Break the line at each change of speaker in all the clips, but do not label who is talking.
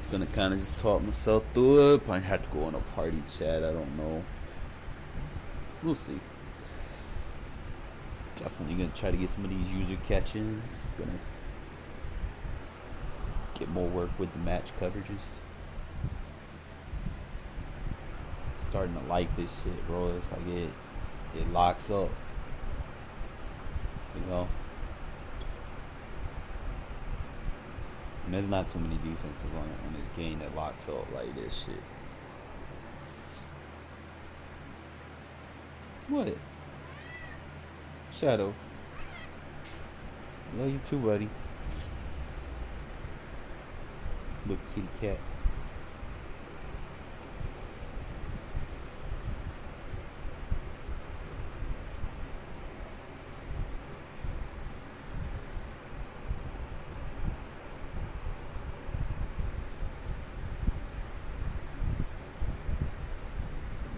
Just gonna kind of just talk myself through it. Probably have to go on a party chat. I don't know. We'll see. Definitely gonna try to get some of these user catch-ins. Gonna get more work with the match coverages. Starting to like this shit, bro. It's like it locks up. You know? And there's not too many defenses on this game that locks up like this shit. What? Shadow. Love you too, buddy. Little kitty cat.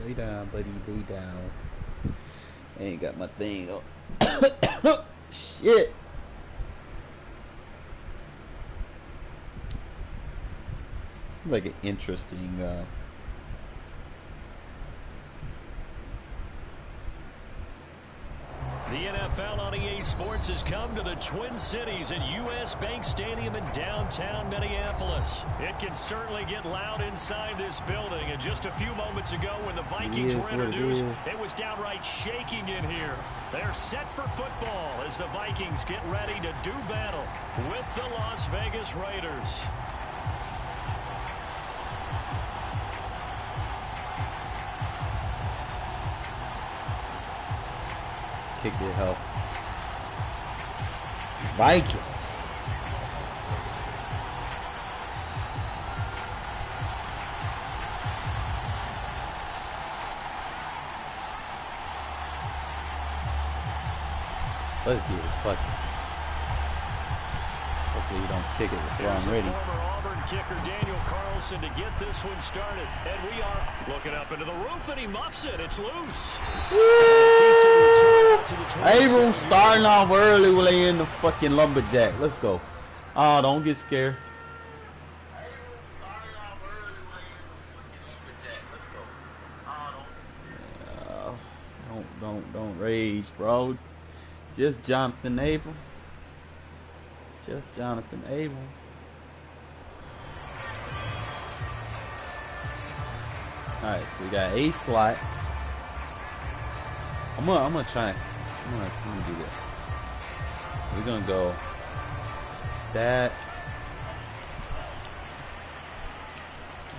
Lay down, buddy. Lay down. I ain't got my thing up. Shit. Like an interesting
The NFL on EA Sports has come to the Twin Cities at US Bank Stadium in downtown Minneapolis. It can certainly get loud inside this building. And just a few moments ago when the Vikings were introduced, it was downright shaking in here. They're set for football as the Vikings get ready to do battle with the Las Vegas Raiders.
Kick your help. Vikings. Let's get it. Fuck it. Hopefully you don't kick it before I'm ready.
Former Auburn kicker Daniel Carlson to get this one started. And we are looking up into the roof, and he muffs it. It's loose.
Abram starting off early when they in the fucking lumberjack. Let's go. Oh, don't get scared. Don't rage, bro. Just Jonathan Abram. Just Jonathan Abram. Alright, so we got a slot. I'm gonna do this. We're gonna go that,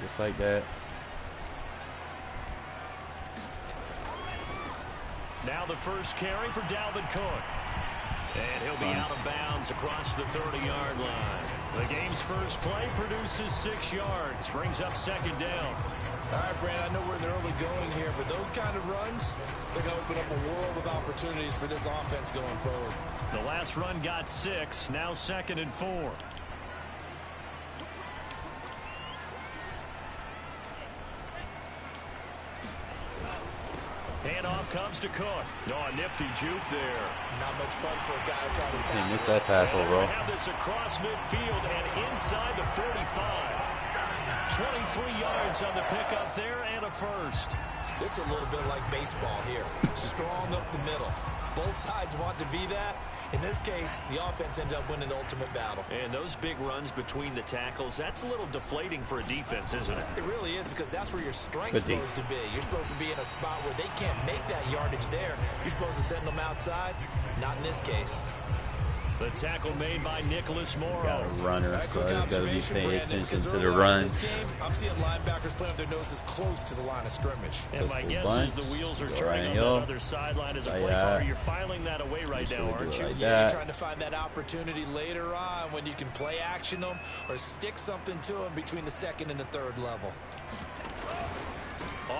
just like that.
Now the first carry for Dalvin Cook. And he'll be out of bounds across the 30-yard line. The game's first play produces 6 yards, brings up second down.
All right, Brand, I know we're in the early going here, but those kind of runs, they're going to open up a world of opportunities for this offense going forward.
The last run got 6, now 2nd and 4. Handoff comes to Cook. Oh, a nifty juke there.
Not much fun for a guy trying to tackle.
Can't miss that tackle, bro.
Have this across midfield and inside the 45. 23 yards on the pickup there and a first.
This is a little bit like baseball here. Strong up the middle. Both sides want to be that. In this case, the offense ended up winning the ultimate battle.
And those big runs between the tackles, that's a little deflating for a defense, isn't it?
It really is, because that's where your strength's supposed to be. You're supposed to be in a spot where they can't make that yardage there. You're supposed to send them outside. Not in this case.
The tackle made by Nicholas Morrow.
Got a runner, so he's got to be paying attention to the runs.
Game, I'm seeing linebackers playing with their noses close to the line of scrimmage.
And my guess is the wheels are turning on the other sideline as a play caller. You're filing that away right now, aren't you?
Yeah, you're trying to find that opportunity later on when you can play action them or stick something to them between the 2nd and the 3rd level.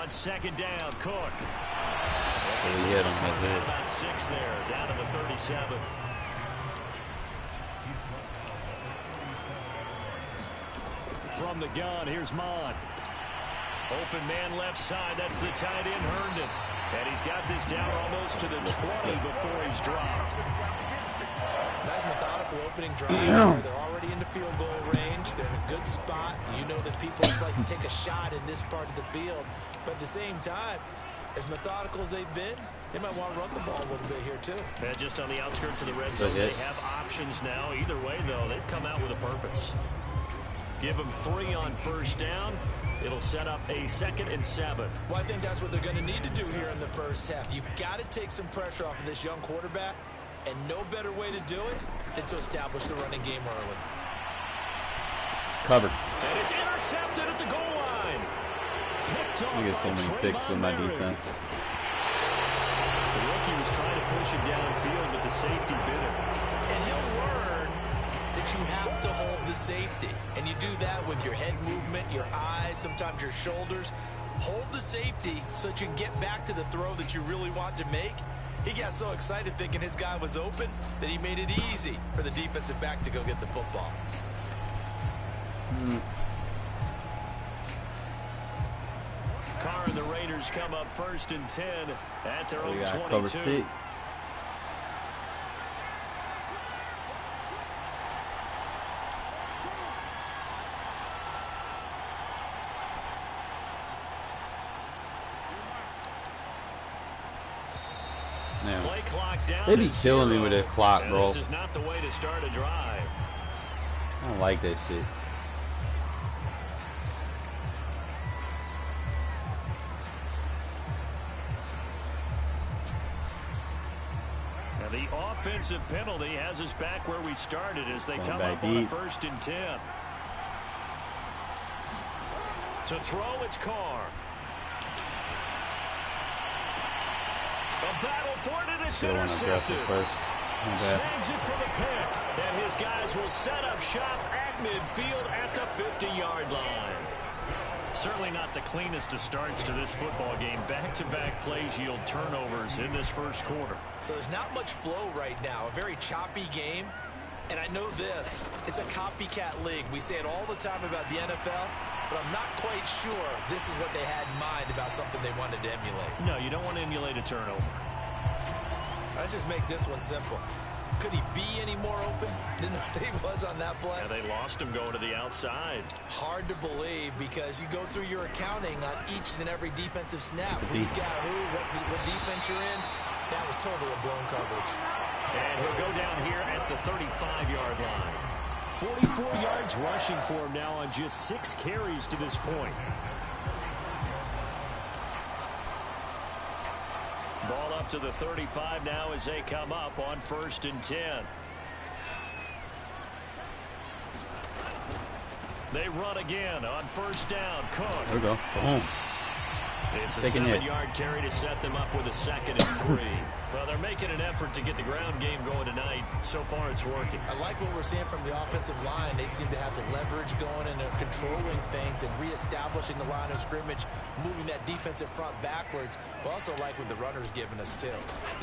On 2nd down, Cook.
So we hit him, that's it.
About 6 there, down to the 37. From the gun, here's Mond. Open man left side, that's the tight end Herndon. And he's got this down almost to the 20 before he's dropped.
Nice methodical opening drive. They're already in the field goal range. They're in a good spot. You know know that people just like to take a shot in this part of the field. But at the same time, as methodical as they've been, they might want to run the ball a little bit here, too.
And just on the outskirts of the red zone, they have options now. Either way, though, they've come out with a purpose. Give them 3 on first down. It'll set up a 2nd and 7.
Well, I think that's what they're going to need to do here in the first half. You've got to take some pressure off of this young quarterback, and no better way to do it than to establish the running game early.
Covered.
And it's intercepted at the goal line.
I get so many picks with my defense.
The rookie was trying to push him downfield, but the safety bit him.
And he'll learn that you have to hold the safety. And you do that with your head movement, your eyes, sometimes your shoulders. Hold the safety so that you can get back to the throw that you really want to make. He got so excited thinking his guy was open that he made it easy for the defensive back to go get the football.
Carr and the Raiders come up 1st and 10 at their own 22.
Cover 6.
Play clock down.
They be killing me with the clock, bro.
This is not the way to start a drive.
I don't like that shit.
Now the offensive penalty has us back where we started as they come up
deep.
on a 1st and 10. To throw, it's Carr. A battle for it, and it's intercepted. Snags it for the pick, and his guys will set up shop at midfield at the 50-yard line. Certainly not the cleanest of starts to this football game. Back-to-back plays yield turnovers in this first quarter.
So there's not much flow right now. A very choppy game. And I know this. It's a copycat league. We say it all the time about the NFL, but I'm not quite sure this is what they had in mind about something they wanted to emulate.
No, you don't want to emulate a turnover.
Let's just make this one simple. Could he be any more open than he was on that play?
Yeah, they lost him going to the outside.
Hard to believe because you go through your accounting on each and every defensive snap. Who's got who, what defense you're in. That was totally a blown coverage.
And he'll go down here at the 35-yard line. 44 yards rushing for him now on just 6 carries to this point. Ball up to the 35 now as they come up on 1st and 10. They run again on 1st down. Cook.
There we go. Boom.
It's a 7-yard carry to set them up with a 2nd and 3. Well, they're making an effort to get the ground game going tonight. So far, it's working.
I like what we're seeing from the offensive line. They seem to have the leverage going, and they're controlling things and reestablishing the line of scrimmage, moving that defensive front backwards. But also like what the runner's giving us, too.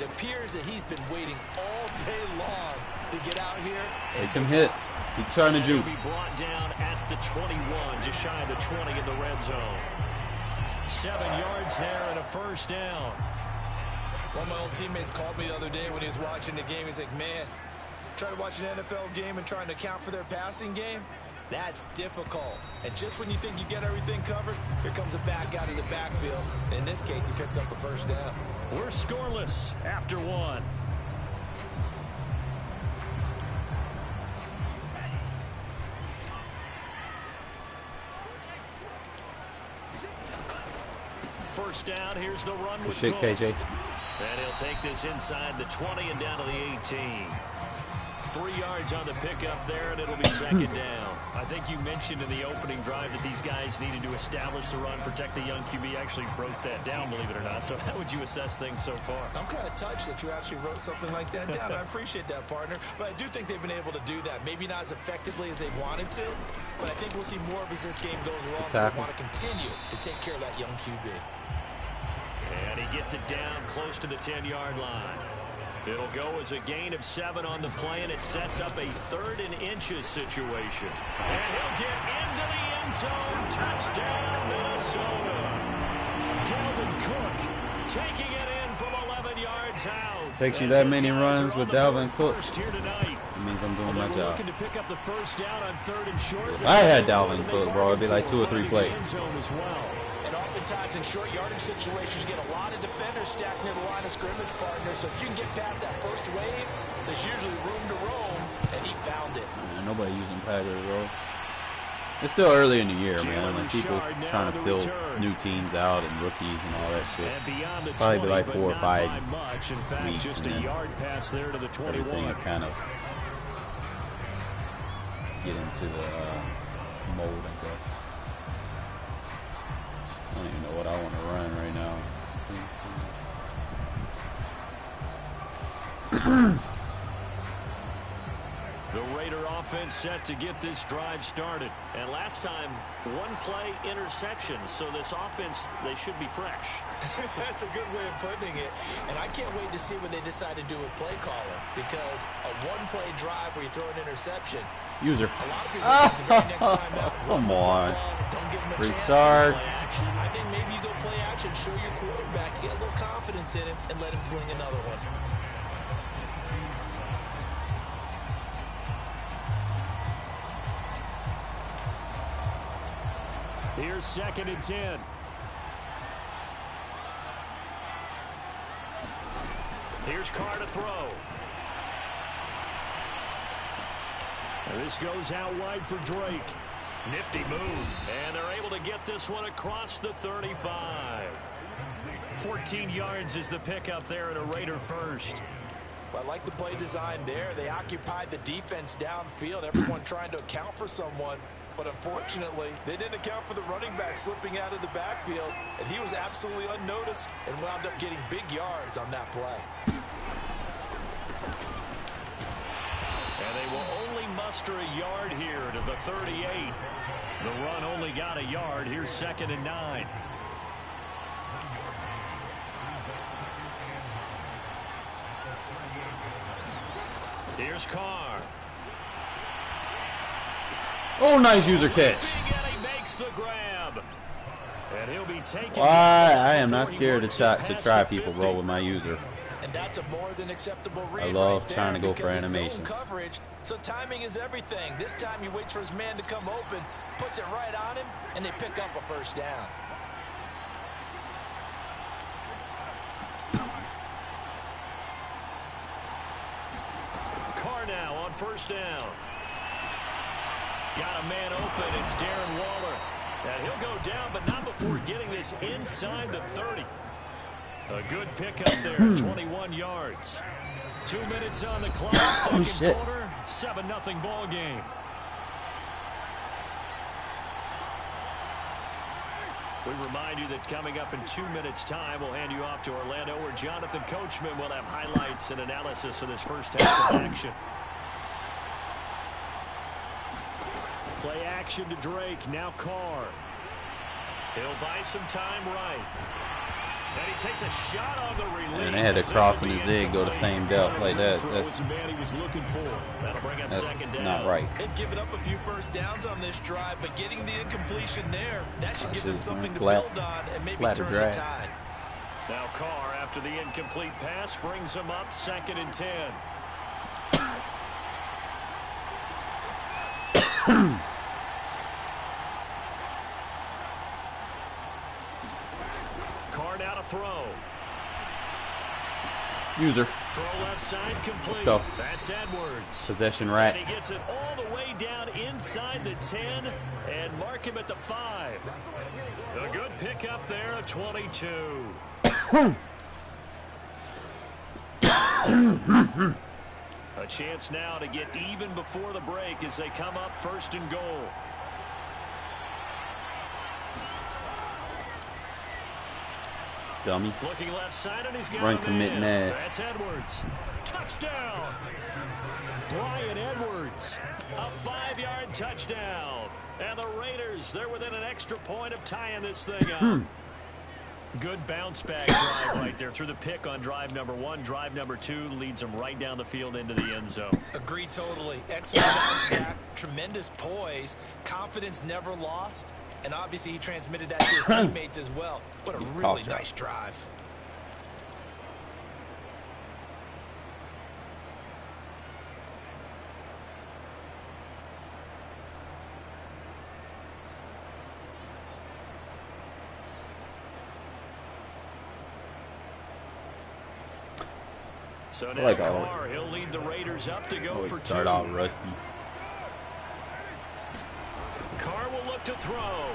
It appears that he's been waiting all day long to get out here.
Take some hits. Keep trying to juke.
He'll be brought down at the 21, just shy of the 20 in the red zone. 7 yards there and a 1st down.
One of my old teammates called me the other day when he was watching the game. He's like, man, trying to watch an NFL game and trying to account for their passing game, that's difficult. And just when you think you get everything covered, here comes a back out of the backfield. In this case, he picks up a 1st down.
We're scoreless after 1. First down, here's the run with
Good shit, KJ.
And he'll take this inside the 20 and down to the 18. 3 yards on the pickup there, and it'll be 2nd down. I think you mentioned in the opening drive that these guys needed to establish the run, protect the young QB. Actually wrote that down, believe it or not. So how would you assess things so far?
I'm kind of touched that you actually wrote something like that down. I appreciate that, partner. But I do think they've been able to do that. Maybe not as effectively as they wanted to, but I think we'll see more of as this game goes along. So they want to continue to take care of that young QB.
And he gets it down close to the 10-yard line. It'll go as a gain of 7 on the play, and it sets up a 3rd and inches situation. And he'll get into the end zone. Touchdown, Minnesota. Dalvin Cook taking it in from 11 yards it's out.
Takes you that many
Guys
runs
are
with
on the
Dalvin
board
Cook.
first here tonight.
It means I'm doing my
They were
job.
looking to pick up the first down on 3rd and short.
If I had Dalvin Cook, bro, it'd be like 2 or 3 plays.
End zone as well.
And oftentimes in short yardage situations, you get a lot of defenders stacked near the line of scrimmage partners. So if you can get past that first wave, there's usually room to roam, and he found it.
Man, nobody using Packers, bro. It's still early in the year, man. Like people trying to build new teams out and rookies and all that shit. Probably be like 4 or 5 weeks,
just
and
a yard pass there to the 21.
everything kind of get into the mold, I guess. I don't even know what I want to run right now.
The Raider offense set to get this drive started. And last time, 1-play interception. So this offense, they should be fresh.
That's a good way of putting it. And I can't wait to see what they decide to do with play calling. Because a 1-play drive where you throw an interception.
User.
A lot of people think the very next time out.
Come on.
Don't give them a
Richard.
chance. I think maybe you go play action, show your quarterback, get a little confidence in him, and let him fling another one.
Here's 2nd and 10. Here's Carr to throw. And this goes out wide for Drake. Nifty move. And they're able to get this one across the 35. 14 yards is the pickup there at a Raider first.
Well, I like the play design there. They occupied the defense downfield, everyone trying to account for someone. But unfortunately, they didn't account for the running back slipping out of the backfield, and he was absolutely unnoticed and wound up getting big yards on that play.
And they will only muster a yard here to the 38. The run only got a yard. Here's 2nd and 9. Here's Carr.
Oh, nice user catch.
And he makes the grab. And he'll be taken.
I am not scared to try people, bro, with my user.
And that's a more than acceptable read.
I love
right
trying to go for
it's
animations.
zone coverage, so timing is everything. This time he waits for his man to come open, puts it right on him, and they pick up a first down.
Carr now on first down. Got a man open. It's Darren Waller. And he'll go down, but not before getting this inside the 30. A good pickup there, 21 yards. 2 minutes on the clock, second quarter, 7-0 ball game. We remind you that coming up in 2 minutes' time, we'll hand you off to Orlando, where Jonathan Coachman will have highlights and analysis of this first half of action. Play action to Drake, now Carr. He'll buy some time right. And he takes a shot on the release.
And they had to cross and the zig go the same depth like that. That's not right.
They've given up a few first downs on this drive, but getting the incompletion there, that should give them something to build on and maybe turn the tide.
Now Carr, after the incomplete pass, brings him up 2nd and 10. Carr now to throw.
User.
Throw left side complete.
Let's go.
That's Edwards.
Possession rat.
And he gets it all the way down inside the 10 and mark him at the 5. A good pickup there at 22. A chance now to get even before the break as they come up 1st and goal.
Dummy.
Looking left side, and he's got
Run committing ass.
That's Edwards. Touchdown. Bryan Edwards. A 5-yard touchdown. And the Raiders, they're within an extra point of tying this thing up. Good bounce back drive right there through the pick on drive number 1. Drive number 2 leads them right down the field into the end zone.
Agree totally. Excellent bounce back. Tremendous poise. Confidence never lost. And obviously he transmitted that to his teammates as well. What a really nice drive.
So
I
now
like
Carr, he'll lead the Raiders up to go for 2.
Start out rusty.
Carr will look to throw.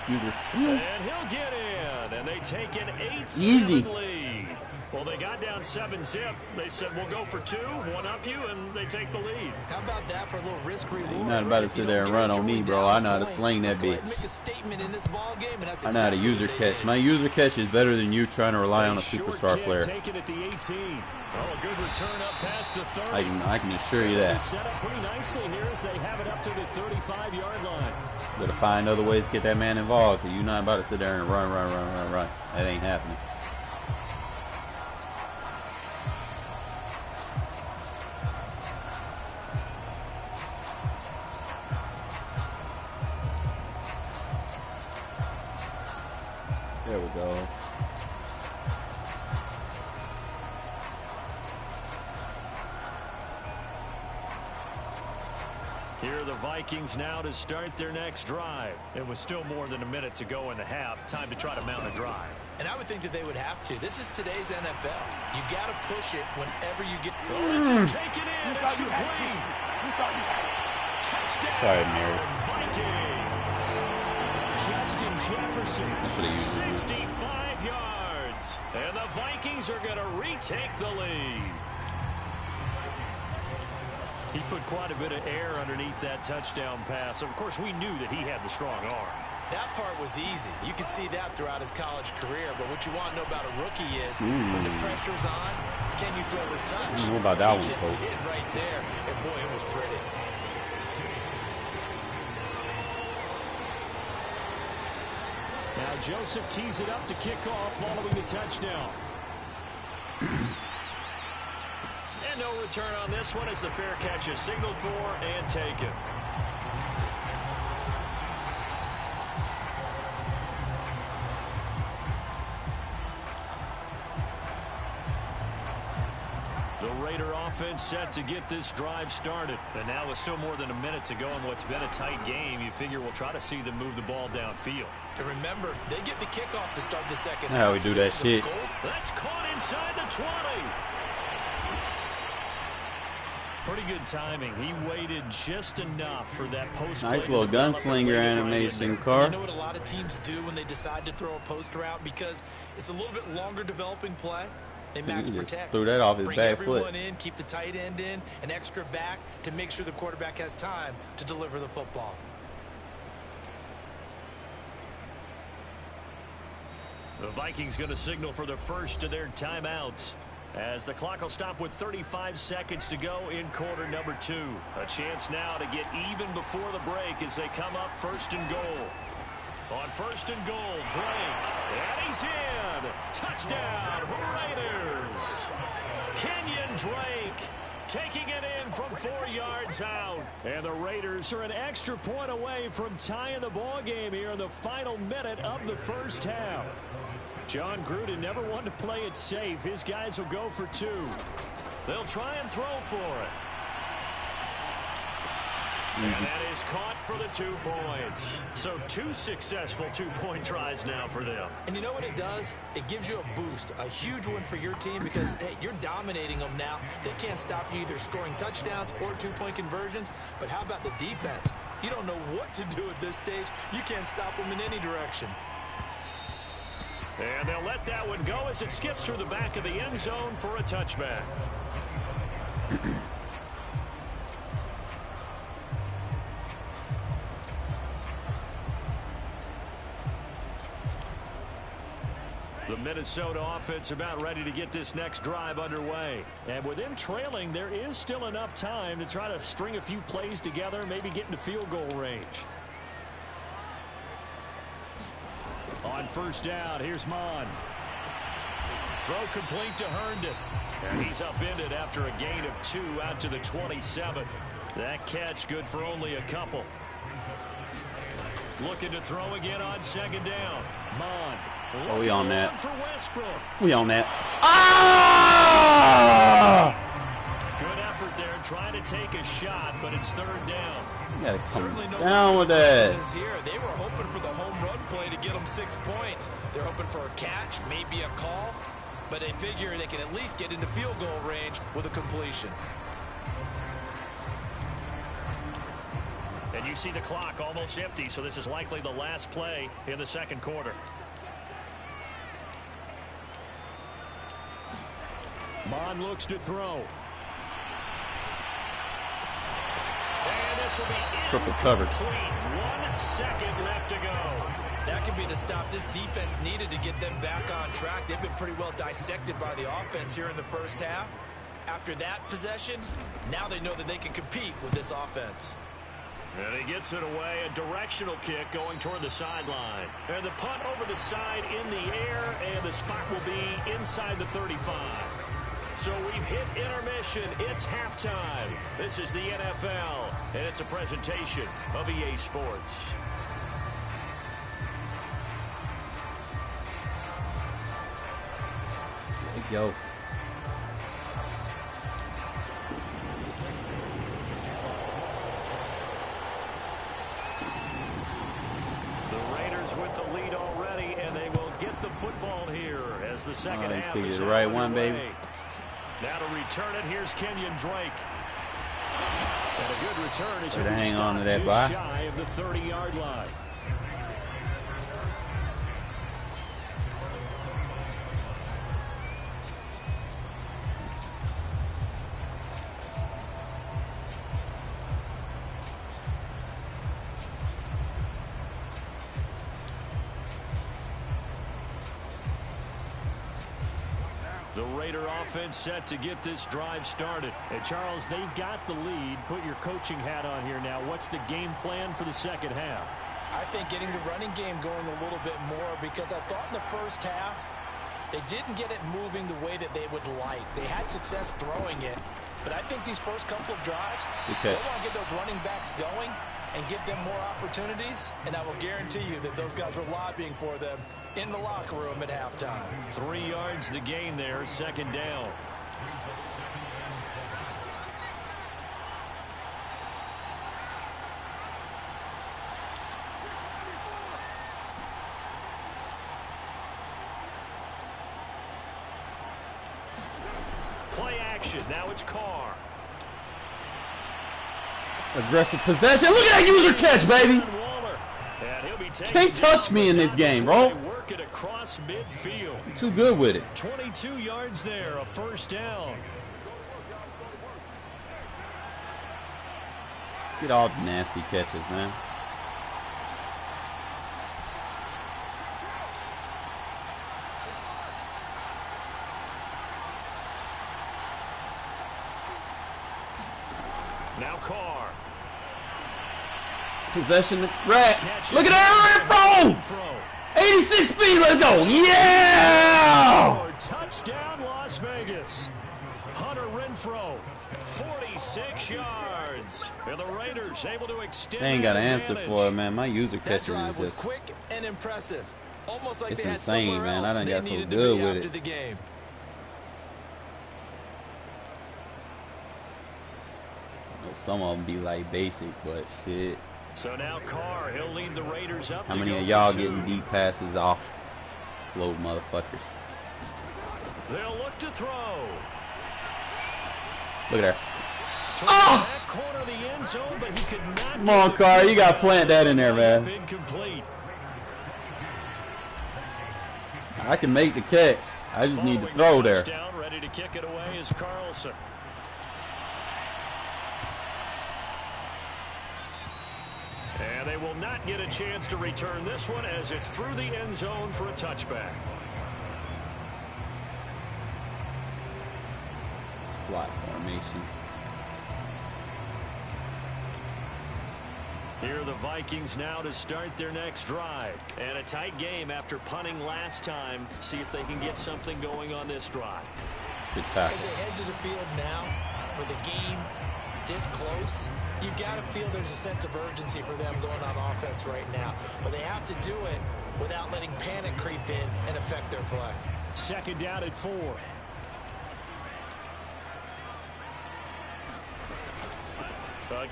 User.
And he'll get in. And they take an 8-7 lead. Well, they got down 7-zip. They said, we'll go for 2, one up you, and they take the lead.
How about that for a little risk reward?
You're not about to sit there and run on me, bro. I know how to sling that bitch. I know how to user catch. My user catch is better than you trying to rely on a superstar player.
Take it at the 18. Oh, a good return up past the 30.
I can assure you that.
Set up pretty nicely here as they have it up to the 35-yard line.
Gotta find other ways to get that man involved, because you're not about to sit there and run. That ain't happening. There we go.
Here are the Vikings now to start their next drive. It was still more than a minute to go in the half. Time to try to mount a drive.
And I would think that they would have to. This is today's NFL. You got to push it whenever you get.
Oh, this is taken in. It's complete. Touchdown.
Sorry, Mary.
Vikings. Justin Jefferson.
That's what I usually do.
65 yards. And the Vikings are going to retake the lead. He put quite a bit of air underneath that touchdown pass. Of course, we knew that he had the strong arm.
That part was easy. You could see that throughout his college career. But what you want to know about a rookie is when the pressure's on, can you throw the touch?
I don't know about that one,
He just
folks.
did right there. And boy, it was pretty.
Now Joseph tees it up to kick off following the touchdown. And no return on this one as the fair catch is signaled for and taken. The Raider offense set to get this drive started. And now with still more than a minute to go in what's been a tight game, you figure we'll try to see them move the ball downfield.
And remember, they get the kickoff to start the second half.
How we do that shit.
That's caught inside the 20. Pretty good timing. He waited just enough for that post.
Nice little gunslinger animation, Carr.
You know what a lot of teams do when they decide to throw a post route? Because it's a little bit longer developing play. They max protect.
Threw that off his
Bring
back foot.
everyone in, keep the tight end in, an extra back to make sure the quarterback has time to deliver the football.
The Vikings going to signal for the first of their timeouts as the clock will stop with 35 seconds to go in quarter number 2. A chance now to get even before the break as they come up first and goal. On first and goal, Drake, and he's in. Touchdown, Raiders. Kenyon Drake taking it in from 4 yards out. And the Raiders are an extra point away from tying the ball game here in the final minute of the first half. John Gruden never wanted to play it safe. His guys will go for 2. They'll try and throw for it. And that is caught for the 2 points. So 2 successful 2-point tries now for them.
And you know what it does? It gives you a boost, a huge one for your team because, hey, you're dominating them now. They can't stop you either scoring touchdowns or 2-point conversions. But how about the defense? You don't know what to do at this stage. You can't stop them in any direction.
And they'll let that one go as it skips through the back of the end zone for a touchback. The Minnesota offense about ready to get this next drive underway. And with them trailing, there is still enough time to try to string a few plays together, maybe get into field goal range. On first down, here's Mon. Throw complete to Herndon. And he's upended after a gain of 2 out to the 27. That catch good for only a couple. Looking to throw again on second down. Mon.
Oh, we on that.
For Westbrook.
We on that. Ah!
Good effort there, trying to take a shot, but it's third down.
You gotta come
Certainly no
down with that.
here. They were hoping for the home run play to get them 6 points. They're hoping for a catch, maybe a call. but they figure they can at least get into field goal range with a completion.
And you see the clock almost empty, so this is likely the last play in the second quarter. Mon looks to throw. And this will be
triple covered.
1 second left to go.
That could be the stop this defense needed to get them back on track. They've been pretty well dissected by the offense here in the first half. After that possession, now they know that they can compete with this offense.
And he gets it away, a directional kick going toward the sideline. And the punt over the side in the air, and the spot will be inside the 35. So we've hit intermission. It's halftime. This is the NFL, and it's a presentation of EA Sports.
There you go.
With the lead already, and they will get the football here as the second half is
the right one, baby.
Now to return it, here's Kenyon Drake. And a good return is
to hang on to that bye.
Shy of the 30-yard line. The Raider offense set to get this drive started. And Charles, they've got the lead. Put your coaching hat on here now. What's the game plan for the second half?
I think getting the running game going a little bit more, because I thought in the first half they didn't get it moving the way that they would like. They had success throwing it, but I think these first couple of drives, they want to get those running backs going and give them more opportunities, and I will guarantee you that those guys were lobbying for them in the locker room at halftime.
3 yards the gain there, second down. Play action, now it's Carr.
Aggressive possession. Look at that user catch, baby. Can't touch me in this game, bro.
Across midfield.
Too good with it.
22 yards there, a first down.
Let's get all the nasty catches, man.
Now Carr.
Possession, rat. Look at that Renfro. 86 speed, let's go. Yeah!
Touchdown, Las Vegas. Hunter Renfro, 46 yards. And the Raiders able to extend.
They ain't got an answer for it, man. My user catcher is just
quick and impressive. Almost like
it's
they had
insane, man. I done got so
good
with it.
The game.
Some of them be like basic, but shit.
So now Carr, he'll lead the Raiders up.
How many of y'all getting deep passes off? Slow motherfuckers.
They'll look to throw.
Look at her. Oh!
Corner of the end zone, but he could not.
Come on, Carr. You got to plant that in there, man.
Incomplete.
I can make the catch. I just need to throw there.
Ready to kick it away is Carlson. And they will not get a chance to return this one as it's through the end zone for a touchback.
Slot formation.
Here are the Vikings now to start their next drive. And a tight game after punting last time. See if they can get something going on this drive.
Good tackle.
As they head to the field now, with the game this close, you've got to feel there's a sense of urgency for them going on offense right now. But they have to do it without letting panic creep in and affect their play.
Second down at 4.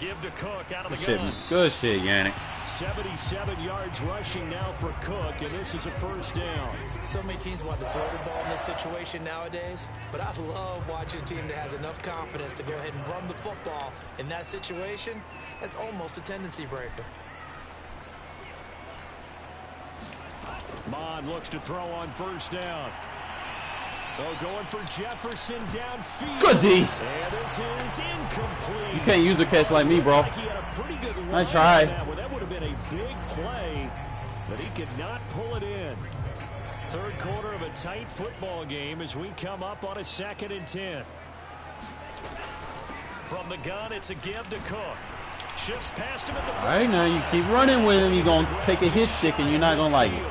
Give to Cook out of the gun.
Good shit, Yannick.
77 yards rushing now for Cook, and this is a first down.
So many teams want to throw the ball in this situation nowadays, but I love watching a team that has enough confidence to go ahead and run the football. In that situation, that's almost a tendency breaker.
Mon looks to throw on first down. Oh, going for Jefferson downfield.
Good D.
And this is incomplete.
You can't use a catch like me, bro.
Like he had a pretty good
Nice try.
that would have been a big play, but he could not pull it in. Third quarter of a tight football game as we come up on a 2nd and 10. From the gun, it's a give to Cook. Shifts past him at the
All right, now you keep running with him. You're going to take a hit stick, and you're not going to like it.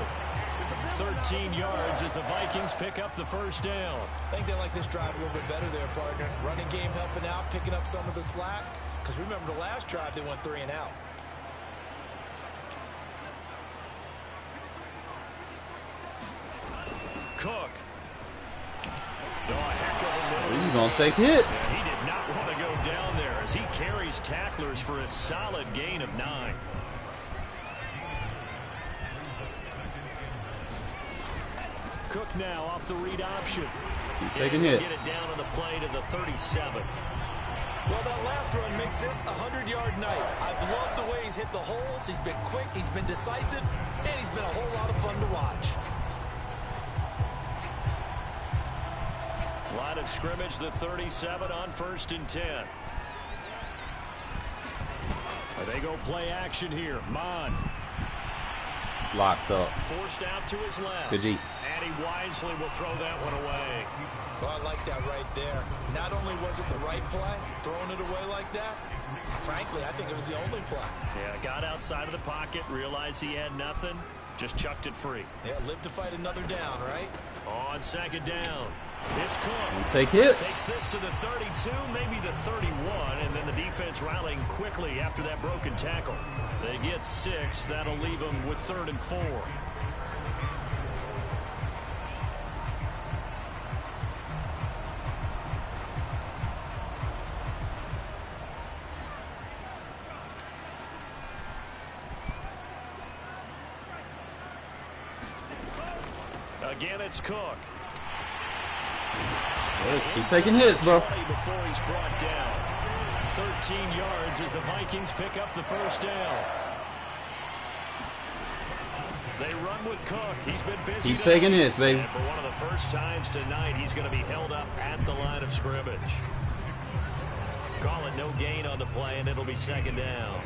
13 yards as the Vikings pick up the first down.
I think they like this drive a little bit better there, partner. Running game helping out, picking up some of the slack. Because remember the last drive, they went 3 and out.
Cook. Heck of a move.
You're going to take hits.
He did not want to go down there as he carries tacklers for a solid gain of 9. Cook now off the read option.
Keep taking hits.
Get it down on the play to the 37.
Well, that last run makes this a 100-yard night. I've loved the way he's hit the holes. He's been quick, he's been decisive, and he's been a whole lot of fun to watch.
Line of scrimmage, the 37 on 1st and 10. They go play action here. Mon.
Locked up.
Forced out to his left.
Good G.
And he wisely will throw that one away.
Well, I like that right there. Not only was it the right play, throwing it away like that, frankly, I think it was the only play.
Yeah, got outside of the pocket, realized he had nothing, just chucked it free.
Yeah, live to fight another down, right?
On 2nd down, it's Cook.
Take hits.
Takes this to the 32, maybe the 31, and then the defense rallying quickly after that broken tackle. They get 6. That'll leave them with 3rd and 4. Again, it's Cook.
Keep taking hits, bro.
Before he's brought down. 13 yards as the Vikings pick up the first down. They run with Cook. He's been busy.
Keep taking hits, baby.
And for one of the first times tonight, he's going to be held up at the line of scrimmage. Call it no gain on the play, and it'll be 2nd down.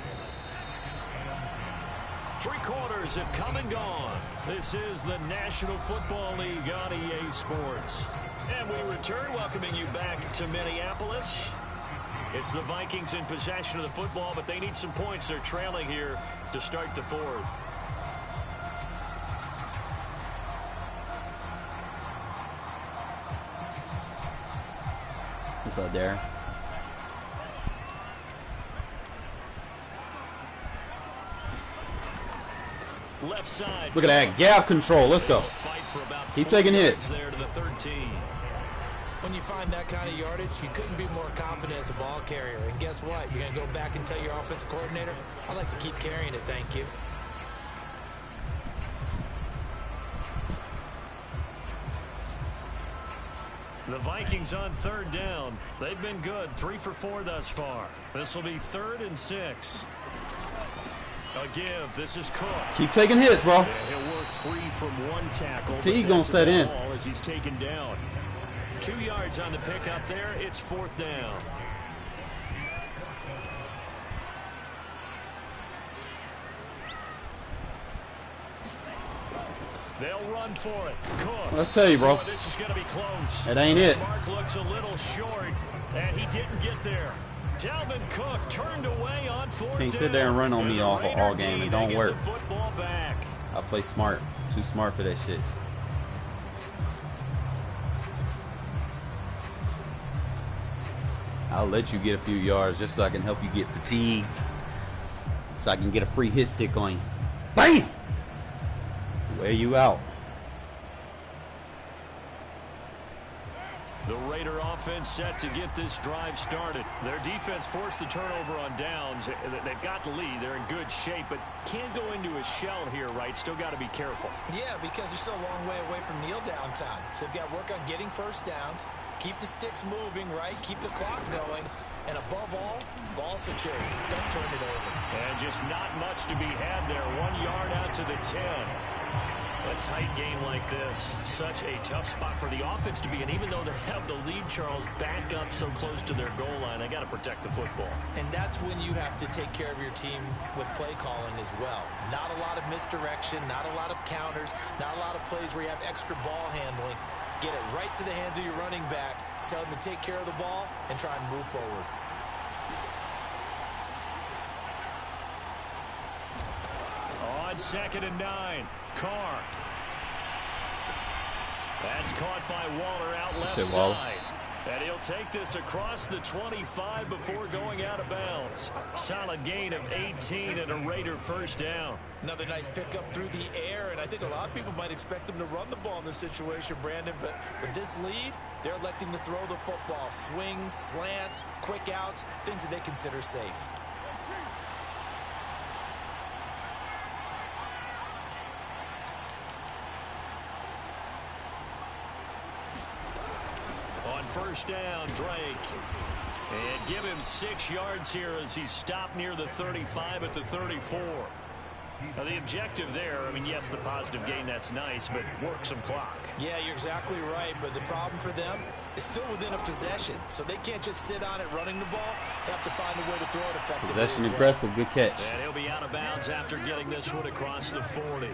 3 quarters have come and gone. This is the National Football League on EA Sports. And we return, welcoming you back to Minneapolis. It's the Vikings in possession of the football, but they need some points. They're trailing here to start the 4th.
What's up, Darren?
Left side.
Look at that gap control. Let's go. Keep taking hits.
There to the 13.
When you find that kind of yardage, you couldn't be more confident as a ball carrier. And guess what? You're going to go back and tell your offensive coordinator, I'd like to keep carrying it, thank you.
The Vikings on 3rd down. They've been good. 3 for 4 thus far. This will be 3rd and 6. A give. This is Cook.
Keep taking hits, bro.
He'll work free from one tackle.
See, he's going to set in.
As he's taken down. 2 yards on the pickup there. It's 4th down. They'll run for it. Cook.
I'll tell you, bro.
Oh, this is going to be close.
That ain't it.
Mark looks a little short, and he didn't get there. Dalvin Cook turned away on 4th down.
Can't sit there and run on me all game. It don't work.
Football back.
I play smart. Too smart for that shit. I'll let you get a few yards just so I can help you get fatigued. So I can get a free hit stick on you. Bam! Wear you out.
The Raider offense set to get this drive started. Their defense forced the turnover on downs. They've got the lead. They're in good shape, but can't go into a shell here, right? Still got to be careful.
Yeah, because they're still a long way away from kneel down time. So they've got to work on getting first downs, keep the sticks moving, right? Keep the clock going. And above all, ball security. Don't turn it over.
And just not much to be had there. 1 yard out to the 10. A tight game like this, such a tough spot for the offense to be in. Even though they have the lead, Charles, back up so close to their goal line, they got to protect the football.
And that's when you have to take care of your team with play calling as well. Not a lot of misdirection, not a lot of counters, not a lot of plays where you have extra ball handling. Get it right to the hands of your running back. Tell him to take care of the ball and try and move forward.
On 2nd and 9, Carr. That's caught by Waller out left side. And he'll take this across the 25 before going out of bounds. Solid gain of 18 and a Raider first down.
Another nice pickup through the air, and I think a lot of people might expect them to run the ball in this situation, Brandon, but with this lead, they're electing to throw the football. Swings, slants, quick outs, things that they consider safe.
On first down, Drake. And give him 6 yards here as he's stopped near the 35 at the 34. Now, the objective there, I mean, yes, the positive gain, that's nice, but work some clock.
Yeah, you're exactly right, but the problem for them is still within a possession, so they can't just sit on it running the ball. They have to find a way to throw it effectively.
Possession aggressive, good catch.
And he'll be out of bounds after getting this one across the 40.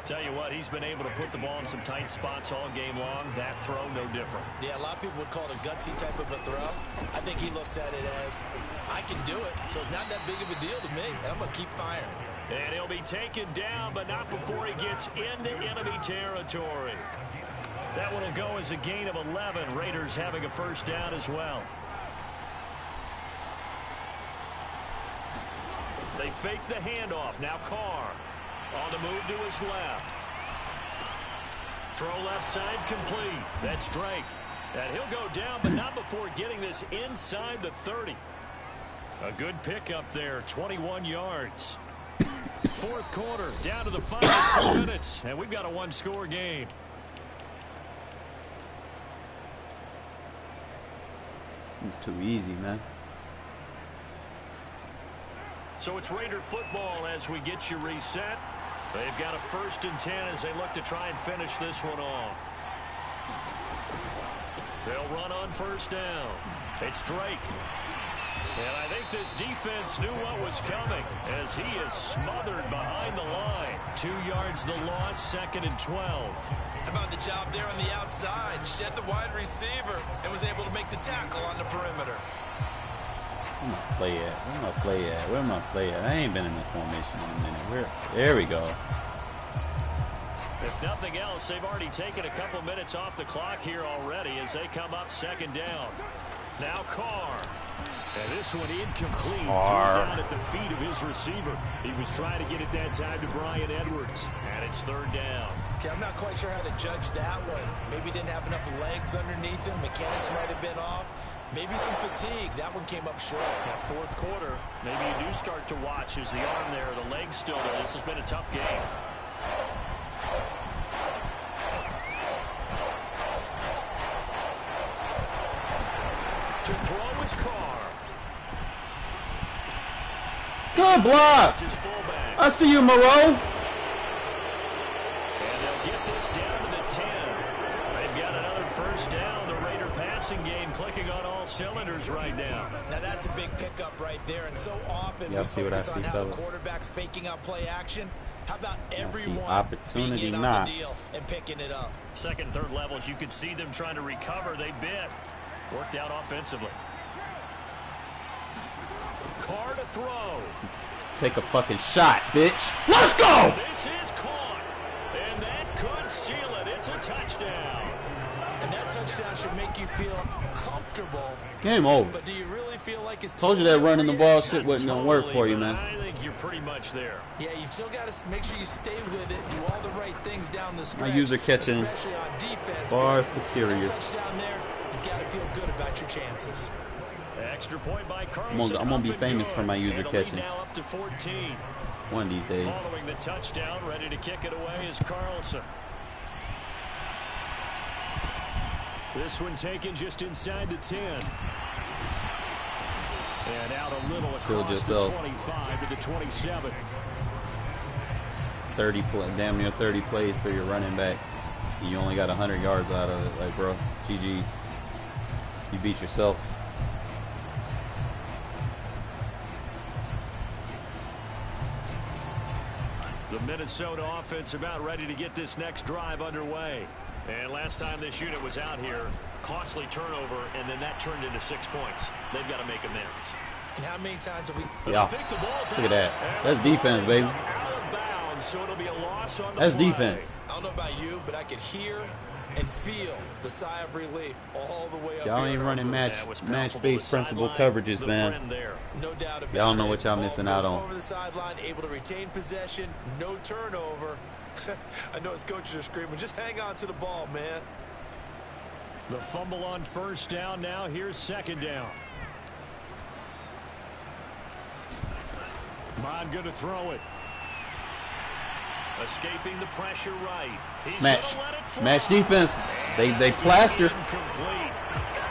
Tell you what, he's been able to put the ball in some tight spots all game long. That throw, no different.
Yeah, a lot of people would call it a gutsy type of a throw. I think he looks at it as, I can do it, so it's not that big of a deal to me, and I'm going to keep firing.
And he'll be taken down, but not before he gets into enemy territory. That one will go as a gain of 11. Raiders having a first down as well. They fake the handoff. Now Carr on the move to his left. Throw left side complete. That's Drake. And he'll go down, but not before getting this inside the 30. A good pickup there, 21 yards. Fourth quarter, down to the final 2 minutes, and we've got a one-score game.
It's too easy, man.
So it's Raider football as we get you reset. They've got a 1st and 10 as they look to try and finish this one off. They'll run on first down. It's Drake. And I think this defense knew what was coming as he is smothered behind the line. 2 yards the loss, 2nd and 12.
How about the job there on the outside? Shed the wide receiver and was able to make the tackle on the perimeter.
Where my play at? Where my play at? Where my play at? I ain't been in the formation in a minute. There we go.
If nothing else, they've already taken a couple minutes off the clock here already as they come up 2nd down. Now Carr. And this one incomplete. Down at the feet of his receiver. He was trying to get it that time to Bryan Edwards. And it's 3rd down.
Okay, I'm not quite sure how to judge that one. Maybe didn't have enough legs underneath him. Mechanics might have been off. Maybe some fatigue. That one came up short.
That 4th quarter, maybe you do start to watch as the arm there, the leg's still there. This has been a tough game. To throw is Carr.
Good block. I see you, Moreau.
And they'll get this down to the 10. They've got another first down. The Raider passing game clicking on all cylinders right now.
Now that's a big pickup right there. And so often we
focus
on how the quarterback's faking out play action. How about everyone
opportunity
being in on the deal and picking it up?
2nd, 3rd levels, you could see them trying to recover. They bit. Worked out offensively. Carr to throw.
Take a fucking shot, bitch. Let's go!
This is caught. And that could seal it. It's a touchdown.
And that touchdown should make you feel comfortable.
Game over.
But do you really feel like it's
told you that running the ball shit wasn't going to work for you, man.
I think you're pretty much there.
Yeah, you've still got to make sure you stay with it, do all the right things down the stretch.
My user catching
especially on defense.
far superior.
Touchdown there, You got to feel good about your chances.
Extra point by Carlson.
I'm gonna be famous for my user catching.
Now up to 14.
One of these days.
Following the touchdown, ready to kick it away is Carlson. This one taken just inside the 10. And out a little across the 25 to the 27.
30 damn near 30 plays for your running back. You only got 100 yards out of it. Like, bro, GG's. You beat yourself.
The Minnesota offense about ready to get this next drive underway. And last time this unit was out here, costly turnover, and then that turned into 6 points. They've got to make amends.
And how many times have we...
Yeah. Look at that. That's defense, baby.
So it'll be a loss on the
That's
play.
defense.
I don't know about you, but I could hear and feel the sigh of relief all the way up.
Y'all ain't running match-based principle coverages, man.
No doubt about
y'all know what y'all missing out on.
Over the sideline, able to retain possession, no turnover. I know his coaches are screaming, just hang on to the ball, man.
The fumble on first down now. Here's second down. Bond going to throw it. Escaping the pressure right. He's
match defense. They plaster.
Incomplete.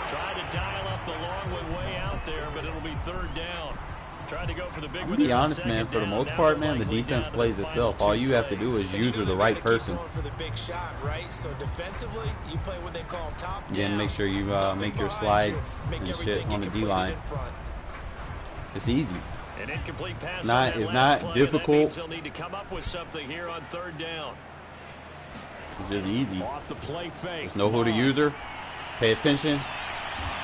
Trying to dial up the long way out there, but it'll be third down. Trying to go for the big one.
I'm gonna be honest, man. For the most part, man, the defense plays itself. All you have to do is use the right person.
For the big shot, right? So defensively, you play what they call top down.
Again, make sure you make your slides and shit on the D-line. It's easy.
An incomplete pass.
It's not difficult.
They'll need to come up with something here on third down.
It's just easy.
Off the play fake.
Just know who the user. Pay attention.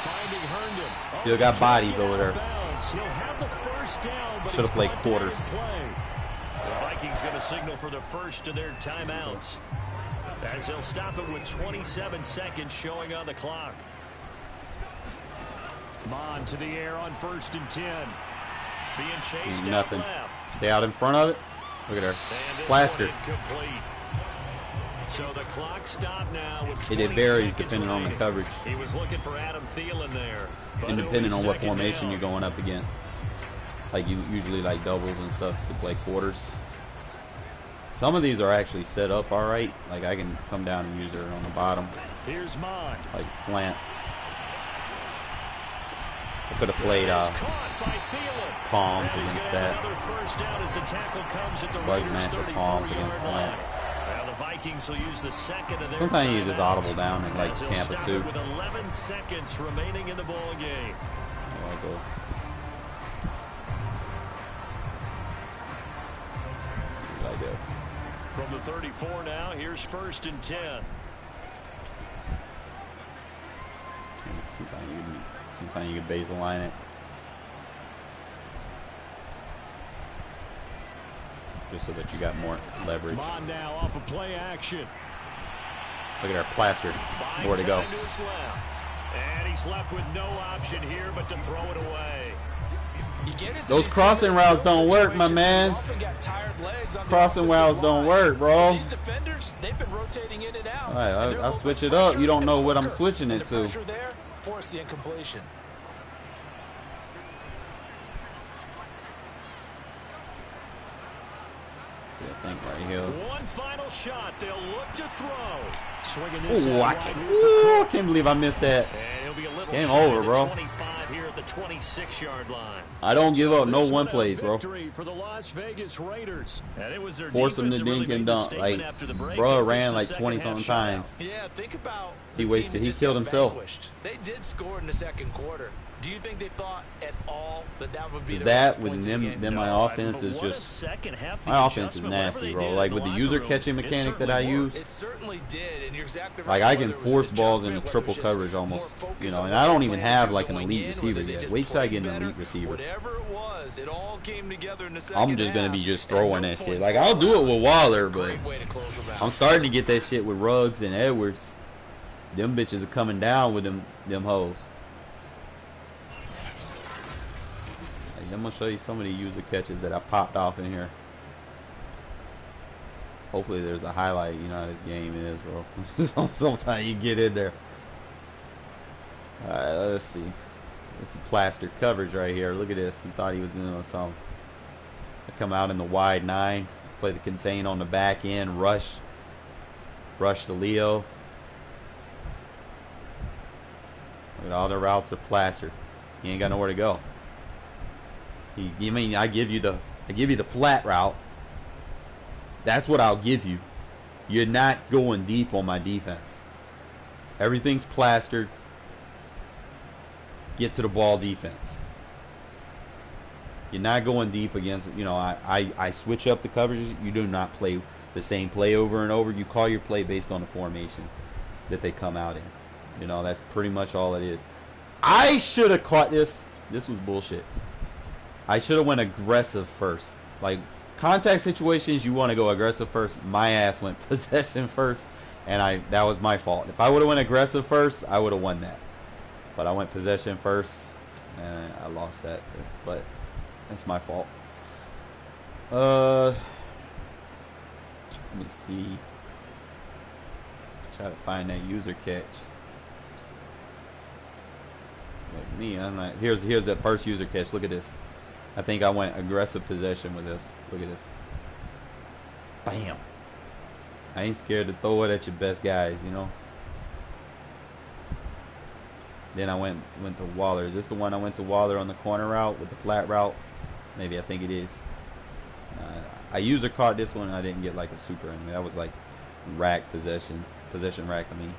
Finding Herndon.
Still got bodies over there.
He'll have the first down, but
should have played quarters.
The Vikings going to signal for the first of their timeouts, as they'll stop it with 27 seconds showing on the clock. Mon to the air on 1st and 10. Being chased
nothing.
Out left.
Stay out in front of it. Look at her. Plastered.
So the clock stopped now with
it varies depending on the coverage.
He was looking for Adam Thielen there.
And depending on what formation you're going up against. Like you usually like doubles and stuff to play quarters. Some of these are actually set up all right. Like I can come down and use her on the bottom.
Here's mine.
Like slants. I could have played palms against that. Buzz match of palms against slants.
The Vikings will use the second of their
sometimes you just audible down in like Tampa too.
With 11 seconds remaining in the ball game. From the 34 now, here's 1st and 10.
Sometimes you can baseline it. Just so that you got more leverage.
On now off of play action.
Look at our plastered. More to go.
And he's left with no option here but to throw it away.
Those crossing routes don't work, my mans. Crossing routes don't work, bro.
These defenders, they've been rotating in and out.
All right, I switch it up. You don't know what I'm switching it to.
Force the incompletion.
I think right here.
One final shot. They'll look to throw.
Oh, I can't believe I missed that. Game over, bro.
25 here at the 26-yard line.
I don't give up no one plays, bro.
For the Las Vegas Raiders. And it was their
force him to dink and dunk. Like, bro ran like 20-something times.
Yeah, think about
he wasted. He killed himself.
They did score in the second quarter. Do you think they thought at all that would be the
that with them? Then my offense is just my offense is nasty, bro. Like with the user catching mechanic that I use,
it certainly did, and you're exactly
like
right.
I can force balls into triple coverage almost, you know. And I don't even have like an elite receiver yet. Wait till I get an elite receiver.
Whatever it was, it all came together in the second
I'm just gonna be just throwing that shit. Like I'll do it with Waller, but I'm starting to get that shit with Ruggs and Edwards. Them bitches are coming down with them hoes. I'm gonna show you some of the user catches that I popped off in here. Hopefully there's a highlight. You know how this game is, bro. Sometimes you get in there. Alright, let's see. This is plaster coverage right here. Look at this. He thought he was doing something. I come out in the wide 9. Play the contain on the back end. Rush to Leo. Look at all the routes are plastered. He ain't got nowhere to go. I give you the flat route. That's what I'll give you. You're not going deep on my defense. Everything's plastered. Get to the ball defense. You're not going deep against, I switch up the coverages. You do not play the same play over and over. You call your play based on the formation that they come out in. That's pretty much all it is. I should have caught this. This was bullshit. I should have went aggressive first. Like, contact situations, you want to go aggressive first. My ass went possession first, and that was my fault. If I would have went aggressive first, I would have won that. But I went possession first, and I lost that. But that's my fault. Let me see. Try to find that user catch. Like me, I'm not. Here's that first user catch. Look at this. I think I went aggressive possession with this. Look at this. Bam. I ain't scared to throw it at your best guys, Then I went to Waller. Is this the one I went to Waller on the corner route with the flat route? Maybe, I think it is. I user caught this one. I didn't get like a super. I mean, that was like rack possession rack. I mean,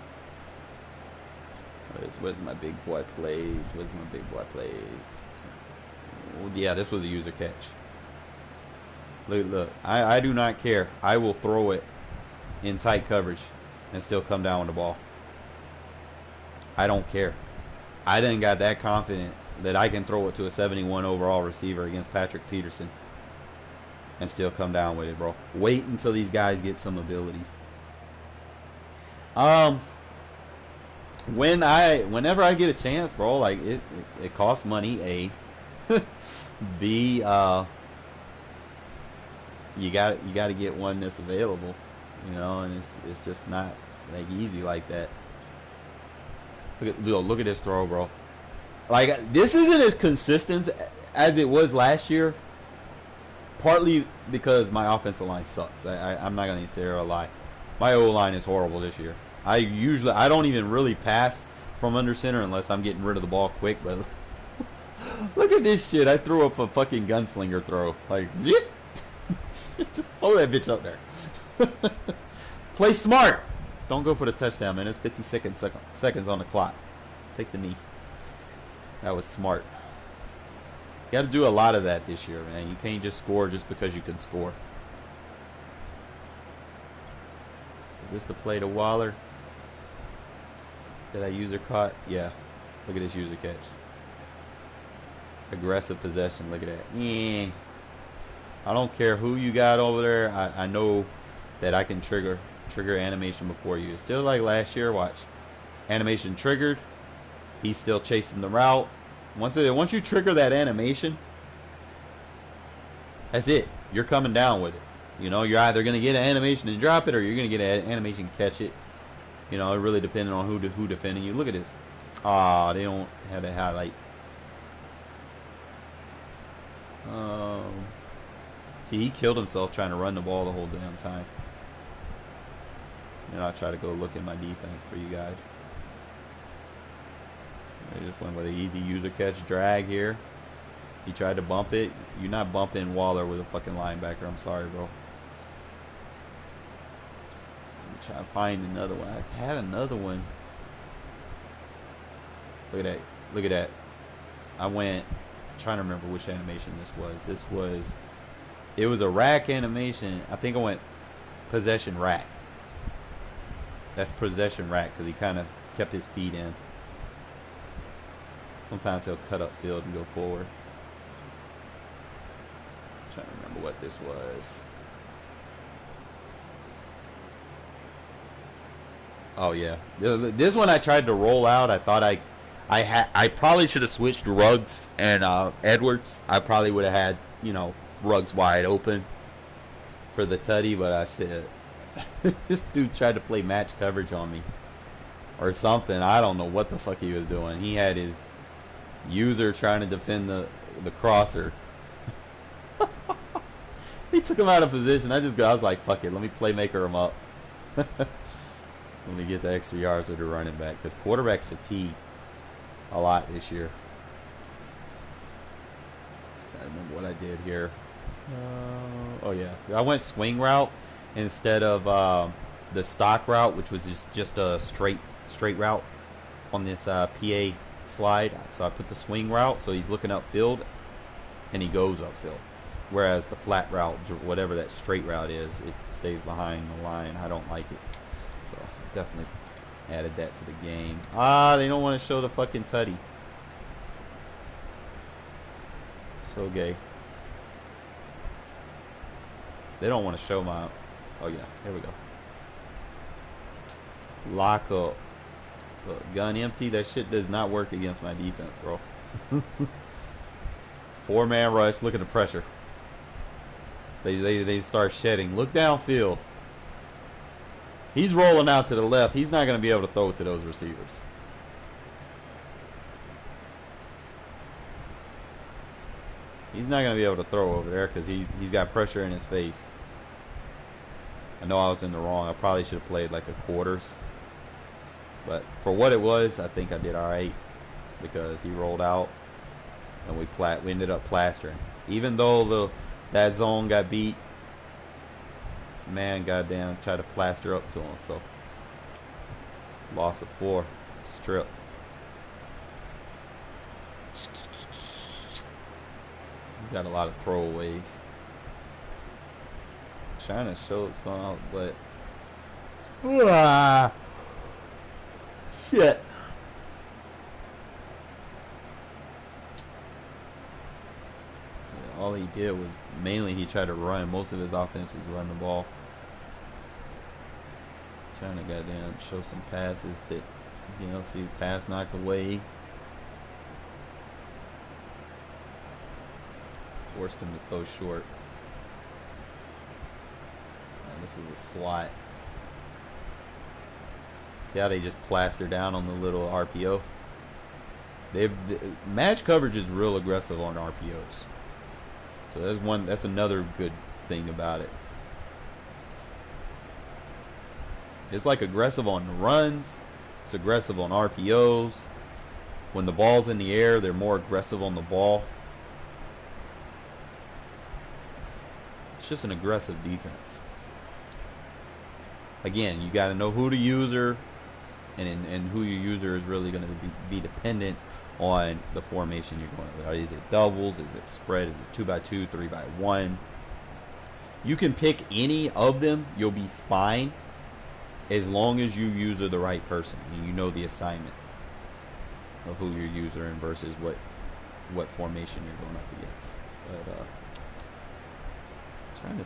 where's my big boy plays? Where's my big boy plays? Oh, yeah, this was a user catch. Look. I do not care. I will throw it in tight coverage and still come down with the ball. I don't care. I didn't got that confident that I can throw it to a 71 overall receiver against Patrick Peterson and still come down with it, bro. Wait until these guys get some abilities. Whenever I get a chance, bro, like it costs money. A, B, you got to get one that's available, and it's just not like easy like that. Look at this throw, bro. Like, this isn't as consistent as it was last year. Partly because my offensive line sucks. I'm not gonna say a lie. My O-line is horrible this year. I don't even really pass from under center unless I'm getting rid of the ball quick. But look at this shit. I threw up a fucking gunslinger throw. Like, just throw that bitch up there. Play smart. Don't go for the touchdown, man. It's 50 seconds on the clock. Take the knee. That was smart. You got to do a lot of that this year, man. You can't just score just because you can score. Is this the play to Waller? Did I user caught? Yeah. Look at this user catch. Aggressive possession. Look at that. Yeah. I don't care who you got over there. I know that I can trigger animation before you. It's still like last year. Watch. Animation triggered. He's still chasing the route. Once you trigger that animation, that's it. You're coming down with it. You're either going to get an animation and drop it, or you're going to get an animation and catch it. It really depending on who defending you. Look at this. They don't have that highlight. See, he killed himself trying to run the ball the whole damn time. I'll try to go look at my defense for you guys. They just went with an easy user catch drag here. He tried to bump it. You're not bumping Waller with a fucking linebacker. I'm sorry, bro. I'm trying to find another one. I had another one. Look at that. Look at that. I'm trying to remember which animation this was. It was a rack animation. I think I went possession rack. That's possession rack because he kind of kept his feet in. Sometimes he'll cut up field and go forward. I'm trying to remember what this was. Oh yeah, this one I tried to roll out. I thought I probably should have switched Ruggs and Edwards. I probably would have had Ruggs wide open for the tutty, but I should. This dude tried to play match coverage on me. or something. I don't know what the fuck he was doing. He had his user trying to defend the crosser. He took him out of position. I was like, fuck it, let me playmaker him up. Let me get the extra yards with the running back, because quarterbacks fatigue a lot this year. So I remember what I did here. Oh yeah, I went swing route instead of the stock route, which was just a straight route on this PA slide. So I put the swing route, so he's looking upfield, and he goes upfield. Whereas the flat route, whatever that straight route is, it stays behind the line. I don't like it. So definitely added that to the game. They don't want to show the fucking tutty. So gay. They don't want to show my... Oh yeah, here we go. Lock up. Look, gun empty. That shit does not work against my defense, bro. 4-man rush. Look at the pressure. They start shedding. Look downfield. He's rolling out to the left. He's not going to be able to throw to those receivers. He's not going to be able to throw over there because he's got pressure in his face. I know I was in the wrong. I probably should have played like a quarters. But for what it was, I think I did all right because he rolled out and we ended up plastering. Even though that zone got beat, man, goddamn, tried to plaster up to him. So loss of 4, strip. He's got a lot of throwaways. Trying to show it some, but shit. All he did was mainly he tried to run. Most of his offense was run the ball. Trying to goddamn show some passes that, you know, see pass knocked away. Forced him to throw short. This is a slot. See how they just plaster down on the little RPO? Match coverage is real aggressive on RPOs. So that's another good thing about it. It's like aggressive on the runs. It's aggressive on RPOs. When the ball's in the air, they're more aggressive on the ball. It's just an aggressive defense. Again, you got to know who the user and who your user is really going to be dependent on the formation you're going with. Is it doubles? Is it spread? Is it 2x2, 3x1? You can pick any of them. You'll be fine as long as you user the right person and you know the assignment of who you're using versus what formation you're going up against. But trying to.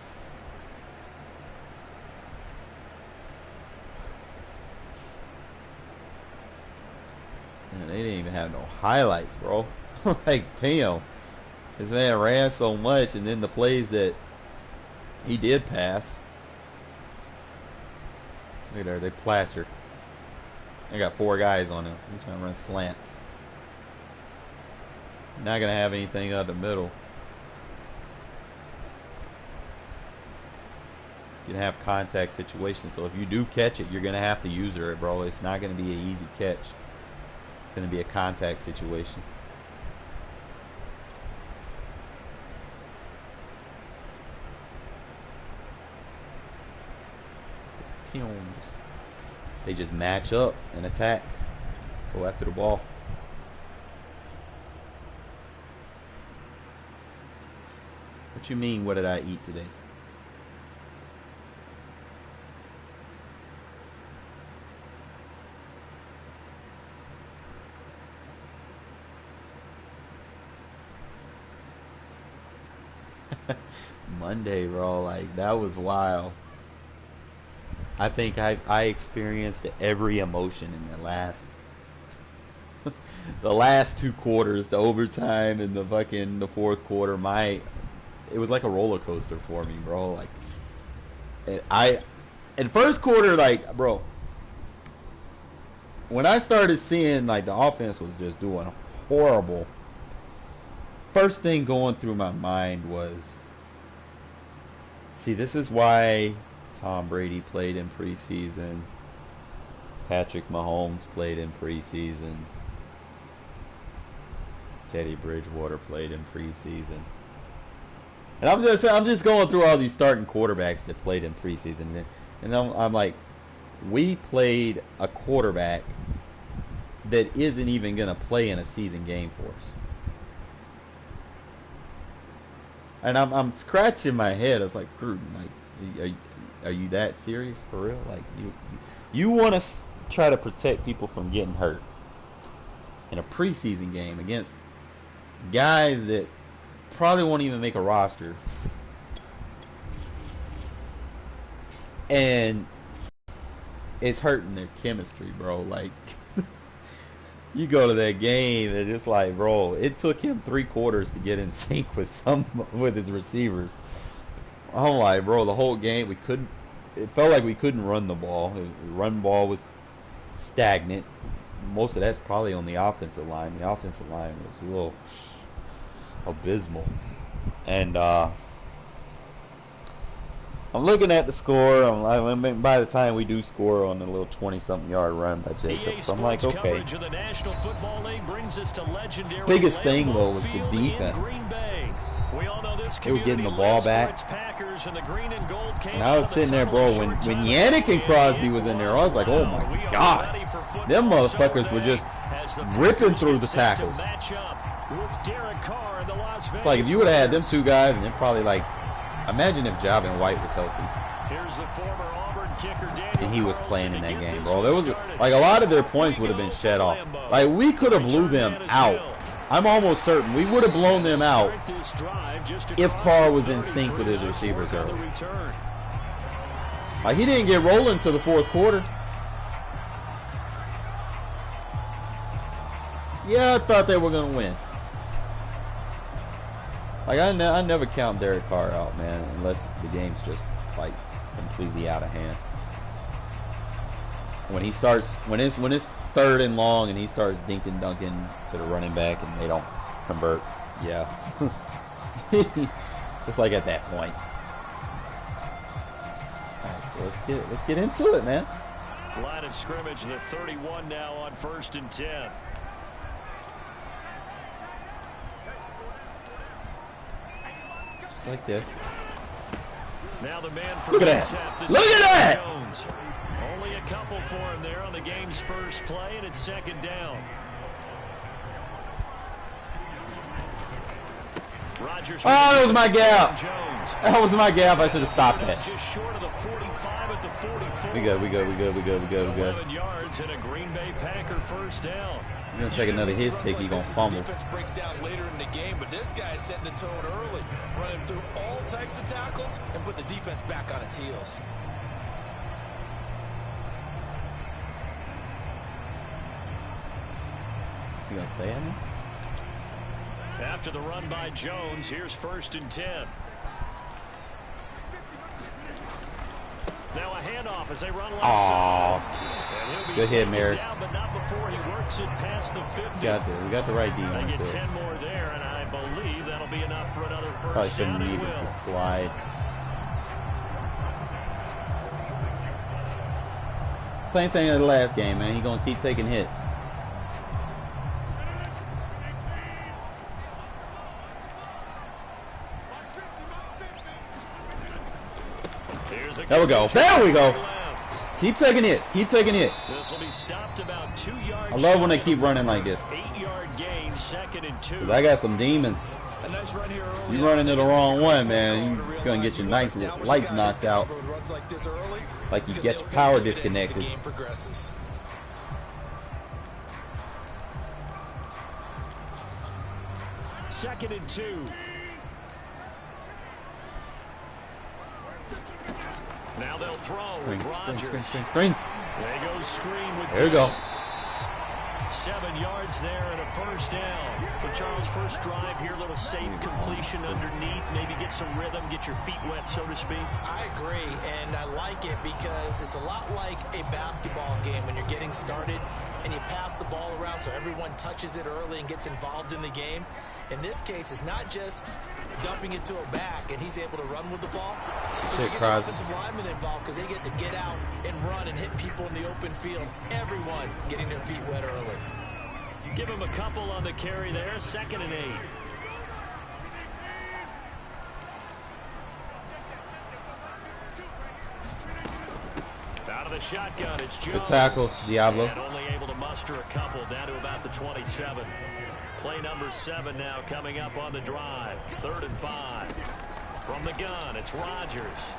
Man, they didn't even have no highlights, bro. Like, damn. This man ran so much, and then the plays that he did pass. Look at there, they plastered. They got 4 guys on him. He's trying to run slants. Not going to have anything out the middle. You can have contact situations, so if you do catch it, you're going to have to use it, bro. It's not going to be an easy catch. Going to be a contact situation. They just match up and attack. Go after the ball. What you mean, what did I eat today? Monday, bro, like that was wild. I think I experienced every emotion in the last 2 quarters, the overtime and the fourth quarter. It was like a roller coaster for me, bro. Like in first quarter, like, bro, when I started seeing like the offense was just doing horrible, first thing going through my mind was, see, this is why Tom Brady played in preseason. Patrick Mahomes played in preseason. Teddy Bridgewater played in preseason. And I'm just going through all these starting quarterbacks that played in preseason, and I'm like, we played a quarterback that isn't even gonna play in a season game for us. And I'm scratching my head. It's like, Gruden, like, are you that serious for real? Like, you want to try to protect people from getting hurt in a preseason game against guys that probably won't even make a roster, and it's hurting their chemistry, bro. Like, you go to that game and it's like, bro, it took him 3 quarters to get in sync with his receivers. I'm like, bro, the whole game it felt like we couldn't run the ball. The run ball was stagnant. Most of that's probably on the offensive line. The offensive line was a little abysmal. And I'm looking at the score. By the time we do score on the little 20-something yard run by Jacobs, so I'm like, okay. Biggest thing though was the defense. They were getting the ball back. And I was sitting there, bro, when Yannick and Crosby was in there, I was like, oh my God. Them motherfuckers were just ripping through the tackles. It's like if you would have had them 2 guys, and then probably like, imagine if Javin White was healthy. And he was playing in that game, bro. There was like a lot of their points would have been shut off. Like, we could have blew them out. I'm almost certain we would have blown them out if Carr was in sync with his receivers early. Like, he didn't get rolling to the 4th quarter. Yeah, I thought they were going to win. Like, I never count Derek Carr out, man, unless the game's just, like, completely out of hand. When he starts, when it's 3rd and long and he starts dinking dunking to the running back and they don't convert, yeah. It's like at that point. Alright, so let's get into it, man.
Line of scrimmage, the 31 now on 1st and 10.
Just like this.
Now the man for
Look at that! Look at that!
Jones. Only a couple for him there on the game's first play, and it's 2nd down. Rodgers.
Oh, that was my gap. That was my gap. I should have stopped that.
Just short of the 45 at the 44.
We good.
11 yards and a Green Bay Packer 1st down.
You're gonna take another hit stick. He gonna fumble.
Defense breaks down later in the game, but this guy's setting the tone early, running through all types of tackles and put the defense back on its heels.
You gonna say anything?
After the run by Jones, here's 1st and 10. Now a handoff as they run left side.
Good hit, Merrick.
But not before he works it past the 50.
We got the right D on
They
it
get
there.
10 more there, and I believe that'll be enough for another
Probably
first
shouldn't
down.
need it to slide. Same thing as the last game, man. He's gonna keep taking hits. There we go. There we go. Keep taking hits. Keep taking hits.
This will be stopped about 2 yards.
I love when they keep running like this.
8-yard gain, 2nd and 2.
'Cause I got some demons.
A nice run here early.
You running to the wrong one, man. You're gonna get your nice lights knocked out. Like you get your power disconnected.
The game progresses.
Second and 2. Now they'll throw with Rodgers.
Screen.
They go screen with
There we go.
7 yards there and a first down. So Charles, first drive here, a little safe completion underneath. Maybe get some rhythm, get your feet wet, so to speak.
I agree, and I like it because it's a lot like a basketball game when you're getting started and you pass the ball around so everyone touches it early and gets involved in the game. In this case, it's not just dumping it to a back and he's able to run with the ball. But you get your offensive linemen involved because they get to get out and run and hit people in the open field. Everyone getting their feet wet early.
Give him a couple on the carry there. 2nd and 8. Out of the shotgun, it's Jones.
Good tackles, Diablo.
And only able to muster a couple down to about the 27. Play number 7 now coming up on the drive. 3rd and 5. From the gun, it's Rodgers.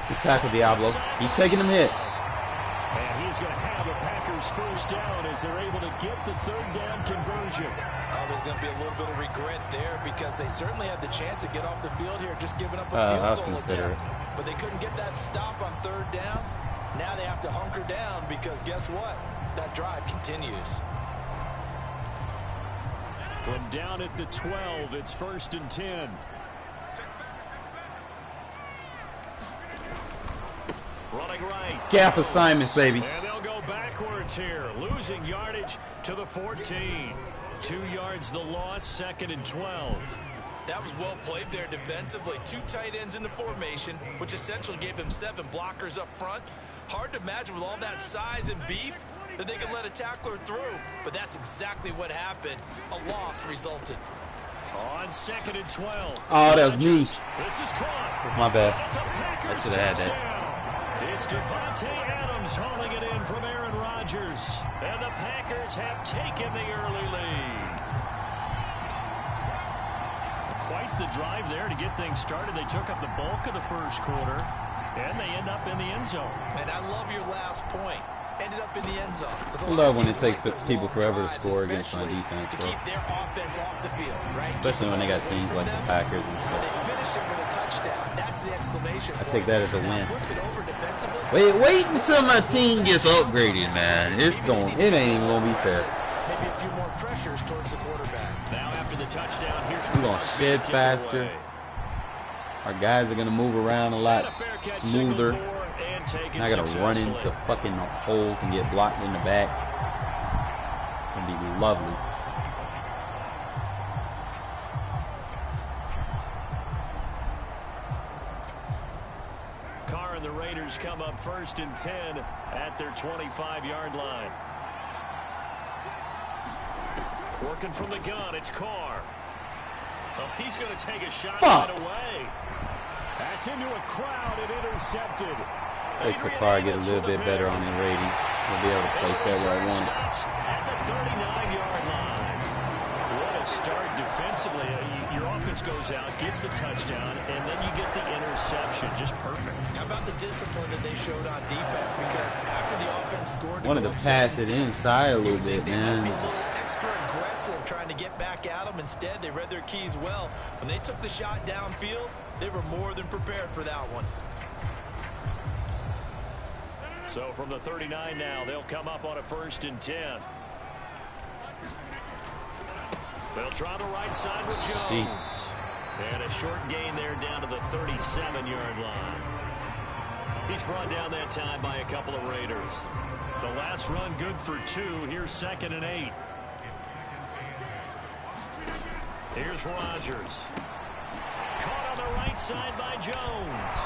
Good tackle, Diablo. He's taking them hits.
And he's going to have a Packers first down as they're able to get the 3rd down conversion.
Oh, there's going to be a little bit of regret there because they certainly had the chance to get off the field here, just giving up a field goal attempt. But they couldn't get that stop on 3rd down. Now they have to hunker down because guess what? That drive continues.
From down at the 12, it's 1st and 10. Running right.
Gap assignments, baby.
And they'll go backwards here. Losing yardage to the 14. 2 yards the loss, 2nd and 12.
That was well played there defensively. 2 tight ends in the formation, which essentially gave them 7 blockers up front. Hard to imagine with all that size and beef that they could let a tackler through. But that's exactly what happened. A loss resulted.
On 2nd and 12.
Oh, that was me.
This is caught.
That's my bad.
It's a
I
Packers
should have had that.
touchdown. It's Devontae Adams hauling it in from Aaron Rodgers. And the Packers have taken the early lead. Quite the drive there to get things started. They took up the bulk of the first quarter, and they end up in the end zone.
And I love your last point. Ended up in the end zone.
I love when it takes people forever to score against my defense.
To keep their offense off the field, right?
Especially when they got teams like the Packers and stuff.
They finished it with a touchdown. That's the exclamation point.
I take that as a win.
Flip it over defensively.
Wait until my team gets upgraded, man. It ain't even gonna be fair.
Maybe a few more pressures towards the quarterback.
Now after the touchdown, here's
We're gonna shed faster. Our guys are gonna move around a lot smoother. Not gonna run into fucking holes and get blocked in the back. It's gonna be lovely.
Carr and the Raiders come up 1st and 10 at their 25-yard line. Working from the gun, it's Carr. Oh, he's going to take a shot right away. That's into a crowd and intercepted.
Takes a car, get a little bit better on the rating. We'll be able to place that where I want it.
At the 39-yard line. What a start defensively. Your offense goes out, gets the touchdown, and then you get the interception. Just perfect.
How about the discipline that they showed on defense? Because after the offense scored,
Wanted to pass it inside a little bit, man.
Extra aggressive, trying to get back at them. Instead, they read their keys well. When they took the shot downfield, they were more than prepared for that one.
So from the 39 now, they'll come up on a 1st and 10. They'll try the right side with Jones. And a short gain there down to the 37-yard line. He's brought down that time by a couple of Raiders. The last run good for 2. Here's 2nd and 8. Here's Rodgers. Caught on the right side by Jones.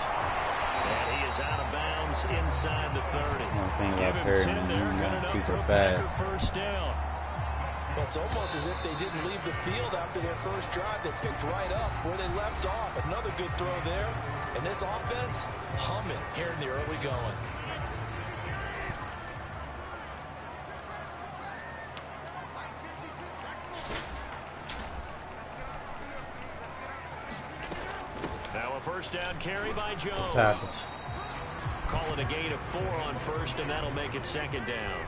And he is out of bounds inside the 30.
One thing about Perry, he's not super fast.
First down.
Well, it's almost as if they didn't leave the field after their first drive. They picked right up where they left off. Another good throw there. And this offense humming here in the early going.
Now a first down carry by Jones.
Tackles.
Call it a gain of 4 on 1st, and that'll make it 2nd down.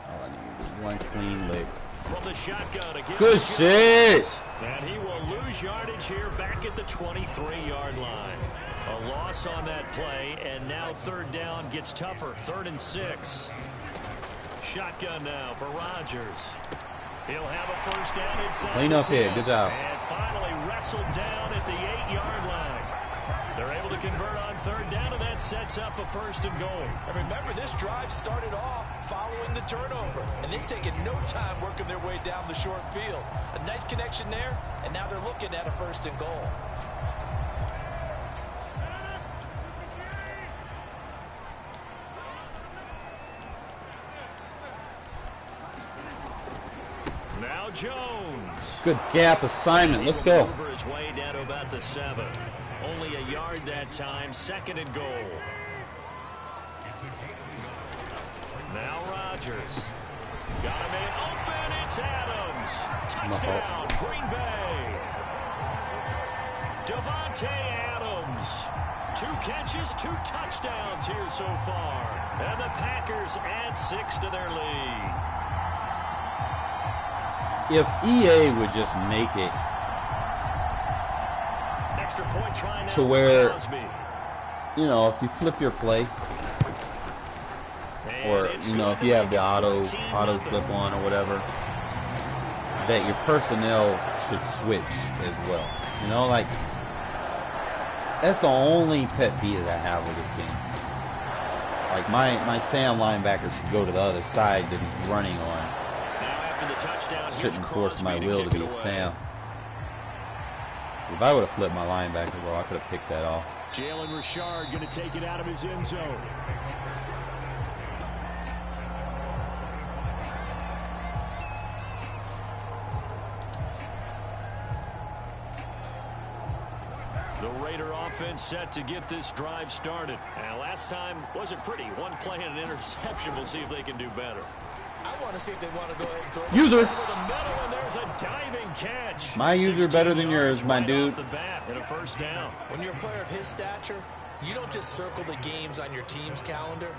All I need One clean lick.
From the shotgun again.
Good shit.
And he will lose yardage here back at the 23-yard line. A loss on that play, and now third down gets tougher. 3rd and 6. Shotgun now for Rodgers. He'll have a first down inside.
Clean up here. Good job.
And finally wrestled down at the 8-yard line. They're able to convert on third down, and that sets up a 1st and goal.
And remember, this drive started off following the turnover, and they've taken no time working their way down the short field. A nice connection there, and now they're looking at a 1st and goal.
Now Jones.
Good gap assignment. Let's go.
Over his way down to about the 7. Only a yard that time. 2nd and goal. Now Rodgers. Got him in open. It's Adams. Touchdown, Green Bay. Devontae Adams. 2 catches, 2 touchdowns here so far. And the Packers add 6 to their lead.
If EA would just make it
Extra point try now
to where,
Crosby.
you know, if you flip your play, or, you know, if you have the auto flip on or whatever, that your personnel should switch as well. You know, like, that's the only pet peeve that I have with this game. Like, my Sam linebacker should go to the other side that he's running on.
The touchdown.
Shouldn't force my will to be a Sam. If I would have flipped my linebacker, bro, I could have picked that off.
Jalen Richard going to take it out of his end zone. The Raider offense set to get this drive started. And last time wasn't pretty. 1 play and an interception. We'll see if they can do better.
I want to see if they want to go ahead and throw
User.
Over the middle, and there's a diving catch.
My user better than yours, my dude.
Off the bat and a 1st down.
When you're a player of his stature, you don't just circle the games on your team's calendar.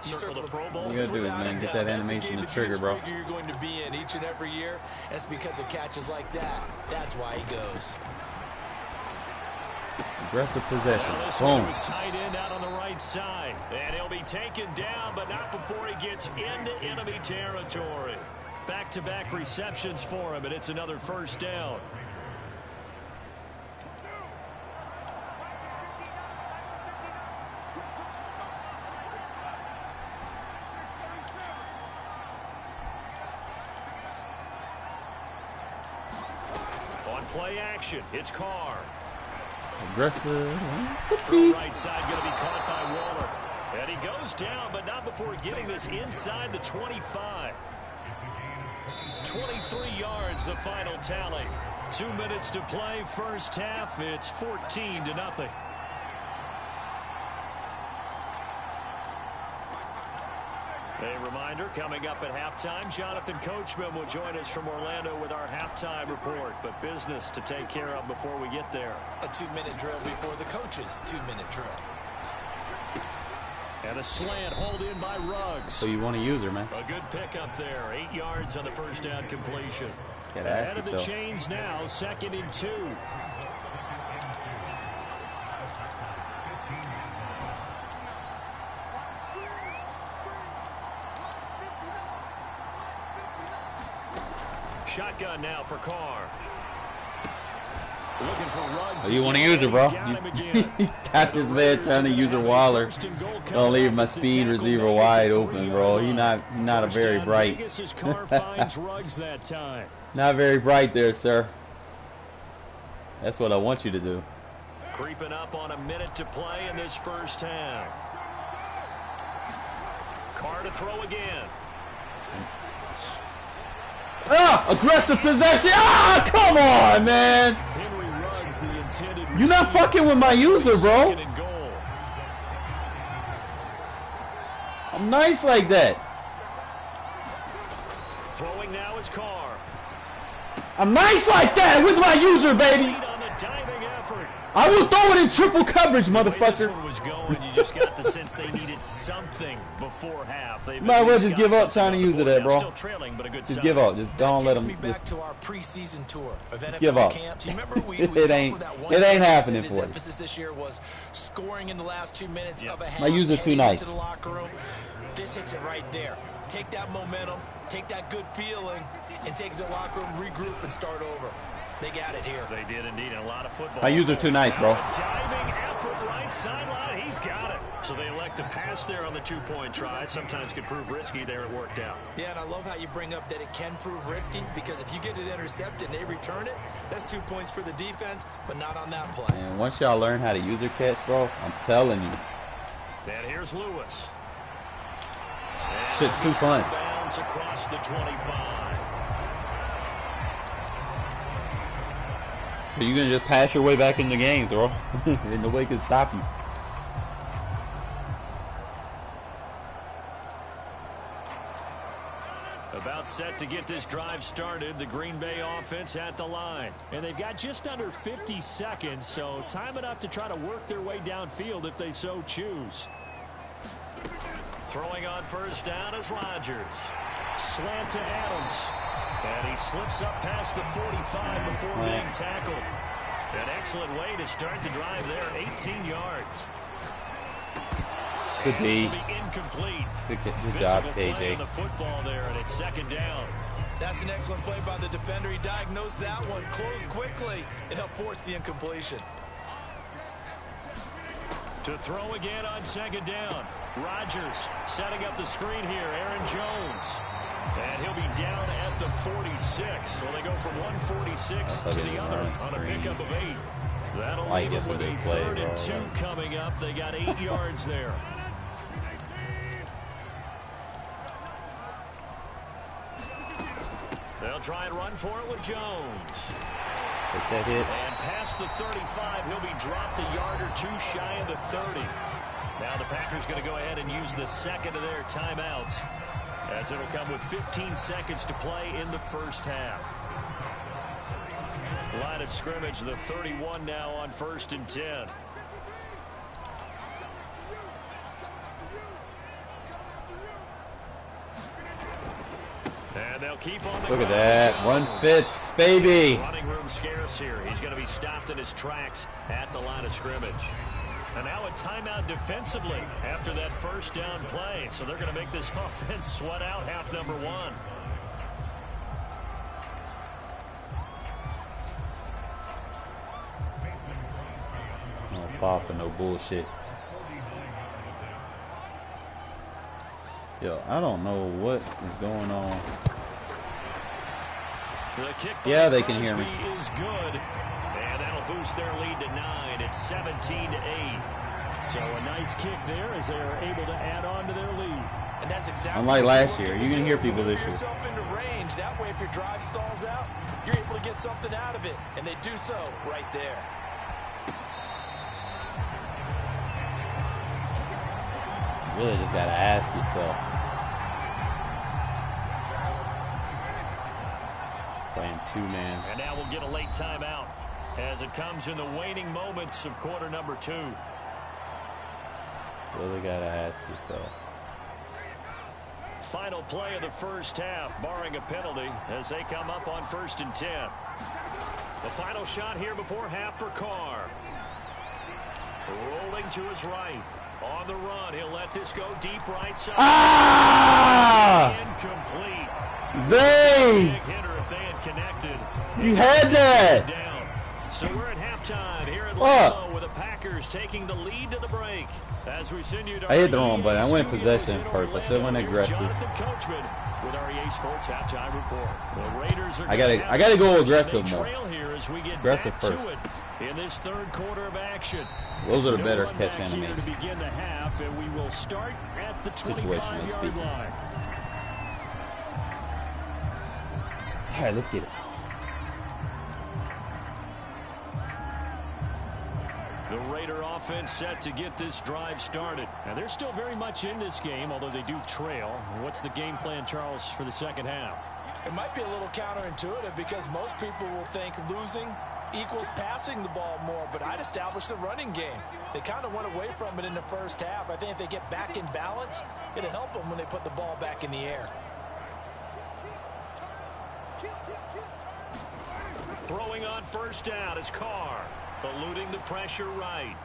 You
Circle the Pro Bowl.
All you gotta do is, man, get that animation to trigger, bro.
You're going to be in each and every year. That's because of catches like that. That's why he goes.
Aggressive possession.
Well, this
Boom.
one was tight end out on the right side. And he'll be taken down, but not before he gets into enemy territory. Back-to-back receptions for him, and it's another 1st down. On play action, it's Carr.
Aggressive.
The right side going to be caught by Waller. And he goes down, but not before getting this inside the 25. 23 yards, the final tally. 2 minutes to play, 1st half. It's 14-0. A reminder, coming up at halftime, Jonathan Coachman will join us from Orlando with our halftime report. But business to take care of before we get there.
A 2-minute drill before the coach's 2-minute drill.
And a slant hauled in by Ruggs.
So you want to use her, man.
A good pickup there. 8 yards on the 1st down completion.
Gotta ask
Ahead of the
yourself.
chains now, 2nd and 2. Shotgun now for Carr. Looking for Ruggs.
Oh, you want to use her, bro. You got this man trying to use her Waller. Don't leave my speed receiver wide open, bro. He's not a very bright. Not very bright there, sir. That's what I want you to do.
Creeping up on a minute to play in this 1st half. Carr to throw again.
Ah, aggressive possession. Ah, come on, man.
Henry Ruggs, the intended
You're not fucking with my user, bro.
2nd and goal.
I'm nice like that.
Throwing now is Carr.
I'm nice like that with my user, baby.
Lead on the diving effort.
I will throw it in triple coverage, motherfucker.
This one was going, you just got the sense they needed something before half.
Might as well just give up trying to use it, bro.
Still trailing, but a good
just
sign.
give up. Just don't let them.
Back to our preseason tour of
just
NFL
give up.
camps. You remember we
it ain't happening for you.
Emphasis this year was scoring in the last 2 minutes of a half.
My user too nice.
To the locker room. This hits it right there. Take that momentum, take that good feeling, and take it to the locker room, regroup, and start over. They got it here.
They did indeed. A lot of football.
My user too nice, bro.
Diving effort right sideline. He's got it. So they elect to pass there on the two-point try. Sometimes could prove risky. There it worked out.
Yeah, and I love how you bring up that it can prove risky because if you get it intercepted and they return it, that's 2 points for the defense, but not on that play.
And once y'all learn how to user catch, bro, I'm telling you.
And here's Lewis.
Shit's too fun.
Bounds across the 25.
So you're going to just pass your way back in the games, bro. And nobody can stop you.
About set to get this drive started. The Green Bay offense at the line. And they've got just under 50 seconds, so time enough to try to work their way downfield if they so choose. Throwing on first down is Rodgers. Slant to Adams. And he slips up past the 45 before being tackled. An excellent way to start the drive there. 18 yards.
Good D.
Incomplete.
Good job, KJ.
The football there, and it's second down.
That's an excellent play by the defender. He diagnosed that one, closed quickly, and helped force the incompletion.
To throw again on second down. Rodgers setting up the screen here. Aaron Jones. And he'll be down at the 46. So they go from 146 to the other on a pickup of 8. That'll leave them with a 3rd and 2 coming up. They got 8 yards there. They'll try and run for it with Jones.
Take that hit.
And past the 35, he'll be dropped a yard or 2 shy of the 30. Now the Packers going to go ahead and use the second of their timeouts, as it'll come with 15 seconds to play in the first half. Line of scrimmage, the 31 now on 1st and 10. And they'll keep on the
Look at that. 1 Fitz, baby.
Running room scarce here. He's going to be stopped in his tracks at the line of scrimmage. And now a timeout defensively after that first down play. So they're going to make this offense sweat out half number 1.
No pop and no bullshit. Yo, I don't know what is going on.
The kick
yeah, they can hear me.
Is good. And that'll boost their lead to 9. It's 17-8. So a nice kick there as they're able to add on to their lead.
And that's exactly
unlike last year. You can hear people this year.
Yourself into range. That way, if your drive stalls out, you're able to get something out of it. And they do so right there.
Really just got to ask yourself. Playing 2-man.
And now we'll get a late timeout as it comes in the waning moments of quarter number 2.
Really got to ask yourself.
Final play of the first half, barring a penalty, as they come up on 1st and 10. The final shot here before half for Carr. Rolling to his right. On the run, he'll let this go deep right side.
Ah!
Incomplete.
Zay!
Big hitter if they had connected.
You had that!
Down. So we're at halftime here at Lambeau with the Packers taking the lead to the break. As we send you to
I hit the wrong button. I went possession first. I should have went aggressive.
Jonathan Coachman with our EA Sports halftime report. The Raiders are
I gotta go aggressive more. Aggressive
back to
first.
it in this third quarter of action.
Those are the better
No one
catch
back here
animations.
to begin the half, and we will start at the
Situationally
25-yard
speaking.
line.
All right, let's get it.
The Raider offense set to get this drive started. Now, they're still very much in this game, although they do trail. What's the game plan, Charles, for the second half?
It might be a little counterintuitive because most people will think losing equals passing the ball more, but I'd establish the running game. They kind of went away from it in the first half. I think if they get back in balance, it'll help them when they put the ball back in the air.
Throwing on first down is Carr, eluding the pressure right.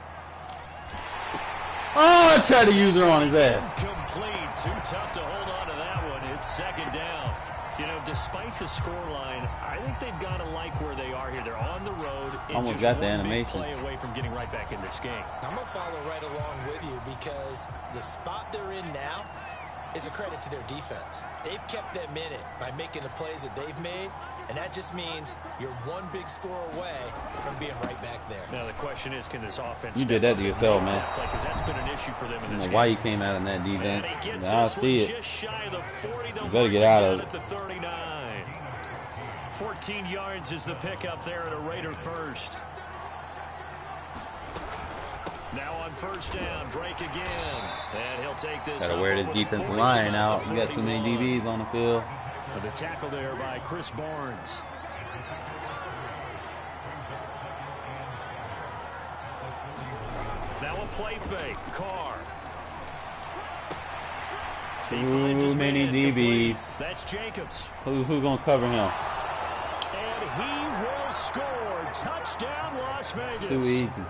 Oh, I tried to use her on his ass.
Complete. Too tough to hold on to that one. It's second down. You know, despite the scoreline, I think they've got to like where they are here. They're on the road.
Almost
just
got the
one big
animation.
play away from getting right back in this game.
I'm going to follow right along with you because the spot they're in now is a credit to their defense. They've kept them in it by making the plays that they've made, and that just means you're one big score away from being right back there.
Now the question is, can this offense...
You did that to yourself, man.
Because that's been an issue for them in
I don't
this
know why
game.
you came out in that defense.
And
I see it.
just shy of the 40.
You better get out of it.
At the 39. 14 yards is the pickup there at a Raider first. Now on first down, Drake again. And he'll take this.
Gotta wear this defensive line out. You got too many DBs on the field.
The tackle there by Chris Barnes. Now a play fake. Carr.
Too many DBs.
That's Jacobs.
Who gonna cover him?
And he will score. Touchdown, Las Vegas.
Too easy.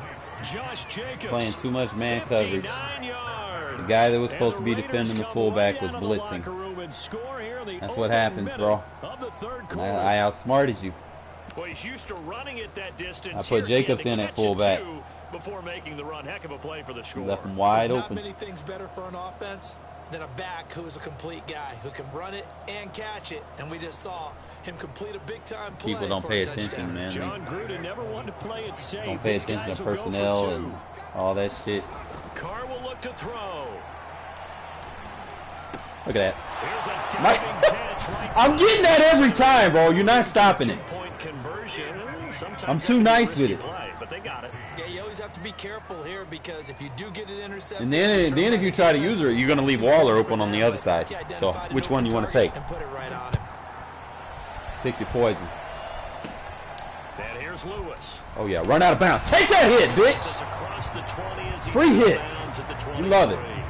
Josh Jacobs
Playing too much man coverage.
59 yards.
The guy that was supposed to be
And the
defending the
Raiders
fullback
come
was
right out of the
blitzing.
locker room and score here in the
That's what
opening
happens,
minute
bro.
of the third quarter.
I outsmarted you.
Well, he's used to running it that distance.
I put
Here, he had
Jacobs
to
in at
catch it,
fullback.
too, before making the run. Heck of a play for the score.
Left him wide
There's
open.
not many things better for an offense than a back who is a complete guy who can run it and catch it. And we just saw him complete a big-time play.
People don't
for
pay
a touchdown.
attention, man.
John Gruden never wanted to play it safe.
Don't pay
These
attention
guys
to
will go for
personnel
two.
and all that shit.
Carr will look to throw.
Look at that.
Here's a
Mike,
diving catch right
I'm getting that every time, bro. You're not stopping it.
Two-point conversion. Sometimes
I'm
that
too
can be
nice
risky
with it.
play, but they got it.
Yeah, you always have to be careful here because if you do get it intercepted,
And then if you try to use her, you're gonna leave Waller open on the other side. So which one you want to take?
And put it right on him.
Pick your poison.
And here's Lewis.
Oh yeah, run out of bounds. Take that hit, bitch.
It's across the 20 as he's
Free
out of
hits.
bounds at the
You love it.
23.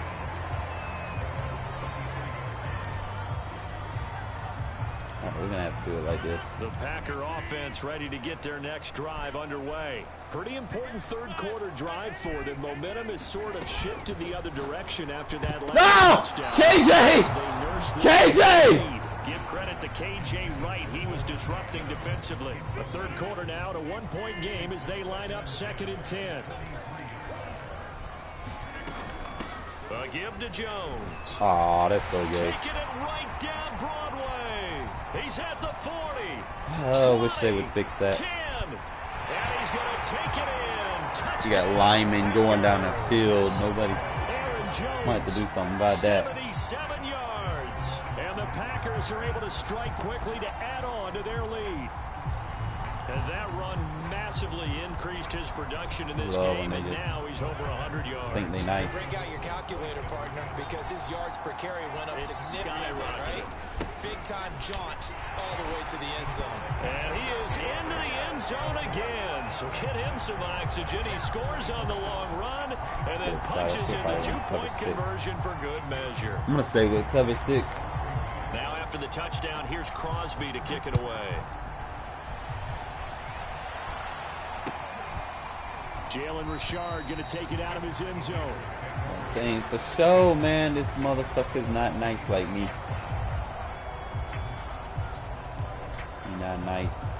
We're gonna have to do it like this.
The Packer offense ready to get their next drive underway. Pretty important third quarter drive for them. Momentum has sort of shifted the other direction after that last touchdown.
KJ!
As they nurse the
KJ!
lead. Give credit to KJ Wright. He was disrupting defensively. The third quarter now, a one-point game as they line up 2nd and 10. A give to Jones.
Aw, that's so good.
Taking it right down Broadway. He's at the 40.
Oh, I wish they would fix that.
10. And he's going to take it in. Touchdown.
You got linemen going down the field. Nobody
Aaron Jones.
might have to do something about that.
77 yards. And the Packers are able to strike quickly to add on to their lead. And that run massively increased his production in this
Love
game,
when
and
they just
now he's over 100 yards.
think they nice.
Break out your calculator, partner, because his yards per carry went up
It's
significantly,
skyrocketed.
right? Big-time jaunt all the way to the end zone.
And he is into the end zone again. So get him some oxygen. He scores on the long run and then
Yes,
punches
I
in the
should
two-point
cover 6.
conversion for good measure.
I'm gonna stay with cover 6.
Now after the touchdown, here's Crosby to kick it away. Jalen Richard going to take it out of his end zone.
Okay, for sure, man. This motherfucker's not nice like me. He not nice.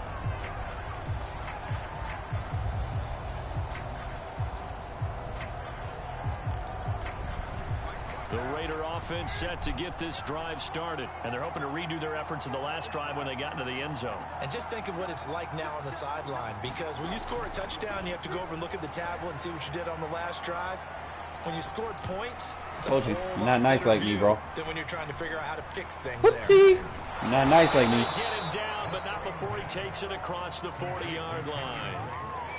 The Raider offense set to get this drive started, and they're hoping to redo their efforts in the last drive when they got into the end zone.
And just think of what it's like now on the sideline, because when you score a touchdown, you have to go over and look at the tablet and see what you did on the last drive. When you scored points, it's a
Told you,
whole
you're
lot
not nice
better
like me,
view
bro.
than when you're trying to figure out how to fix things
Whoopsie.
there.
You're not nice like me.
They get him down, but not before he takes it across the 40-yard line.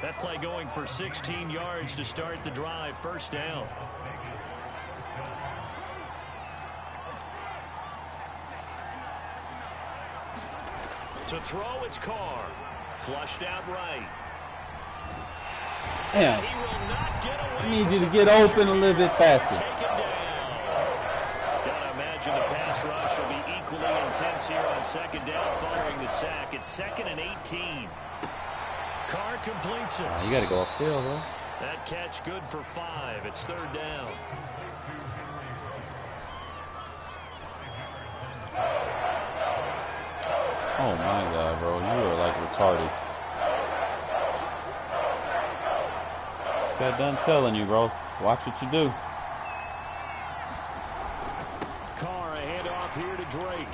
That play going for 16 yards to start the drive. First down. To throw, it's Carr. Flushed out right.
Damn.
He will not get away.
I need you to get open a little bit faster.
Taken down. Gotta imagine the pass rush will be equally intense here on second down following the sack. It's 2nd and 18. Carr completes it.
You got to go upfield, bro.
That catch good for 5. It's 3rd down.
Oh my God, bro. You are like retarded. Just got done telling you, bro. Watch what you do.
Carr, a handoff here to Drake.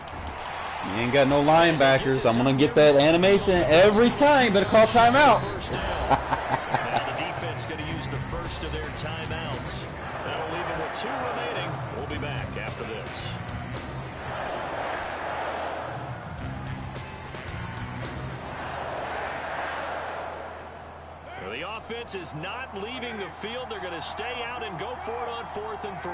You ain't got no linebackers. I'm going to get that animation every time. Better call timeout.
First down. Now the defense going to use the first of their timeouts. That'll leave them with 2 remaining. We'll be back after this. Well, the offense is not leaving the field. They're going to stay out and go for it on 4th and 3.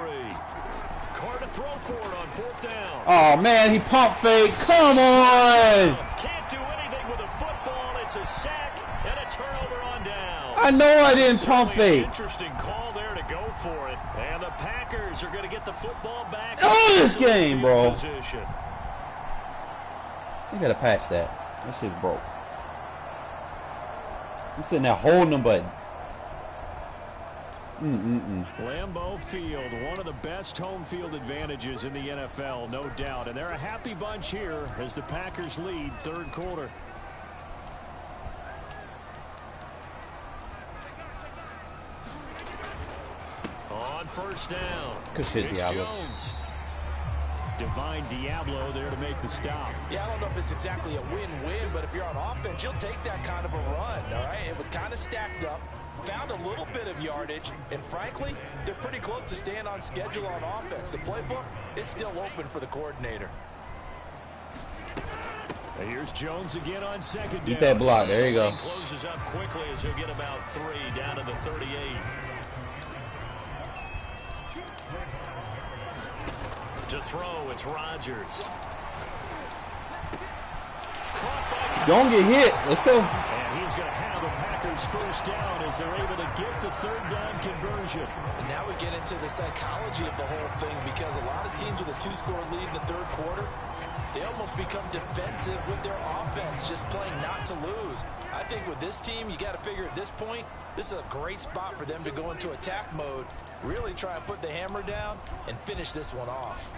Carr to throw for it on 4th down.
Oh, man, he pump fake. Come on.
Can't do anything with a football. It's a sack and a turnover on down.
I know I didn't pump fake.
Interesting call there to go for it. And the Packers are going to get the football back.
Oh, this game, bro.
Position.
You got to patch that. That shit's broke. I'm sitting there holding the button.
Lambeau Field, one of the best home field advantages in the NFL, no doubt. And they're a happy bunch here as the Packers lead 3rd quarter. On 1st down.
Good shit,
It's
Diablo.
Jones. Divine Diablo there to make the stop.
Yeah, I don't know if it's exactly a win-win, but if you're on offense, you'll take that kind of a run, all right? It was kind of stacked up, found a little bit of yardage, and frankly, they're pretty close to staying on schedule on offense. The playbook is still open for the coordinator.
And here's Jones again on 2nd down.
Beat that block. There you go.
He closes up quickly as he'll get about 3 down to the 38. To throw, it's Rodgers.
Don't get hit. Let's go.
And he's going to have the Packers 1st down as they're able to get the 3rd down conversion.
And now we get into the psychology of the whole thing, because a lot of teams with a 2-score lead in the 3rd quarter, they almost become defensive with their offense, just playing not to lose. I think with this team, you got to figure at this point, this is a great spot for them to go into attack mode, really try and put the hammer down and finish this one off.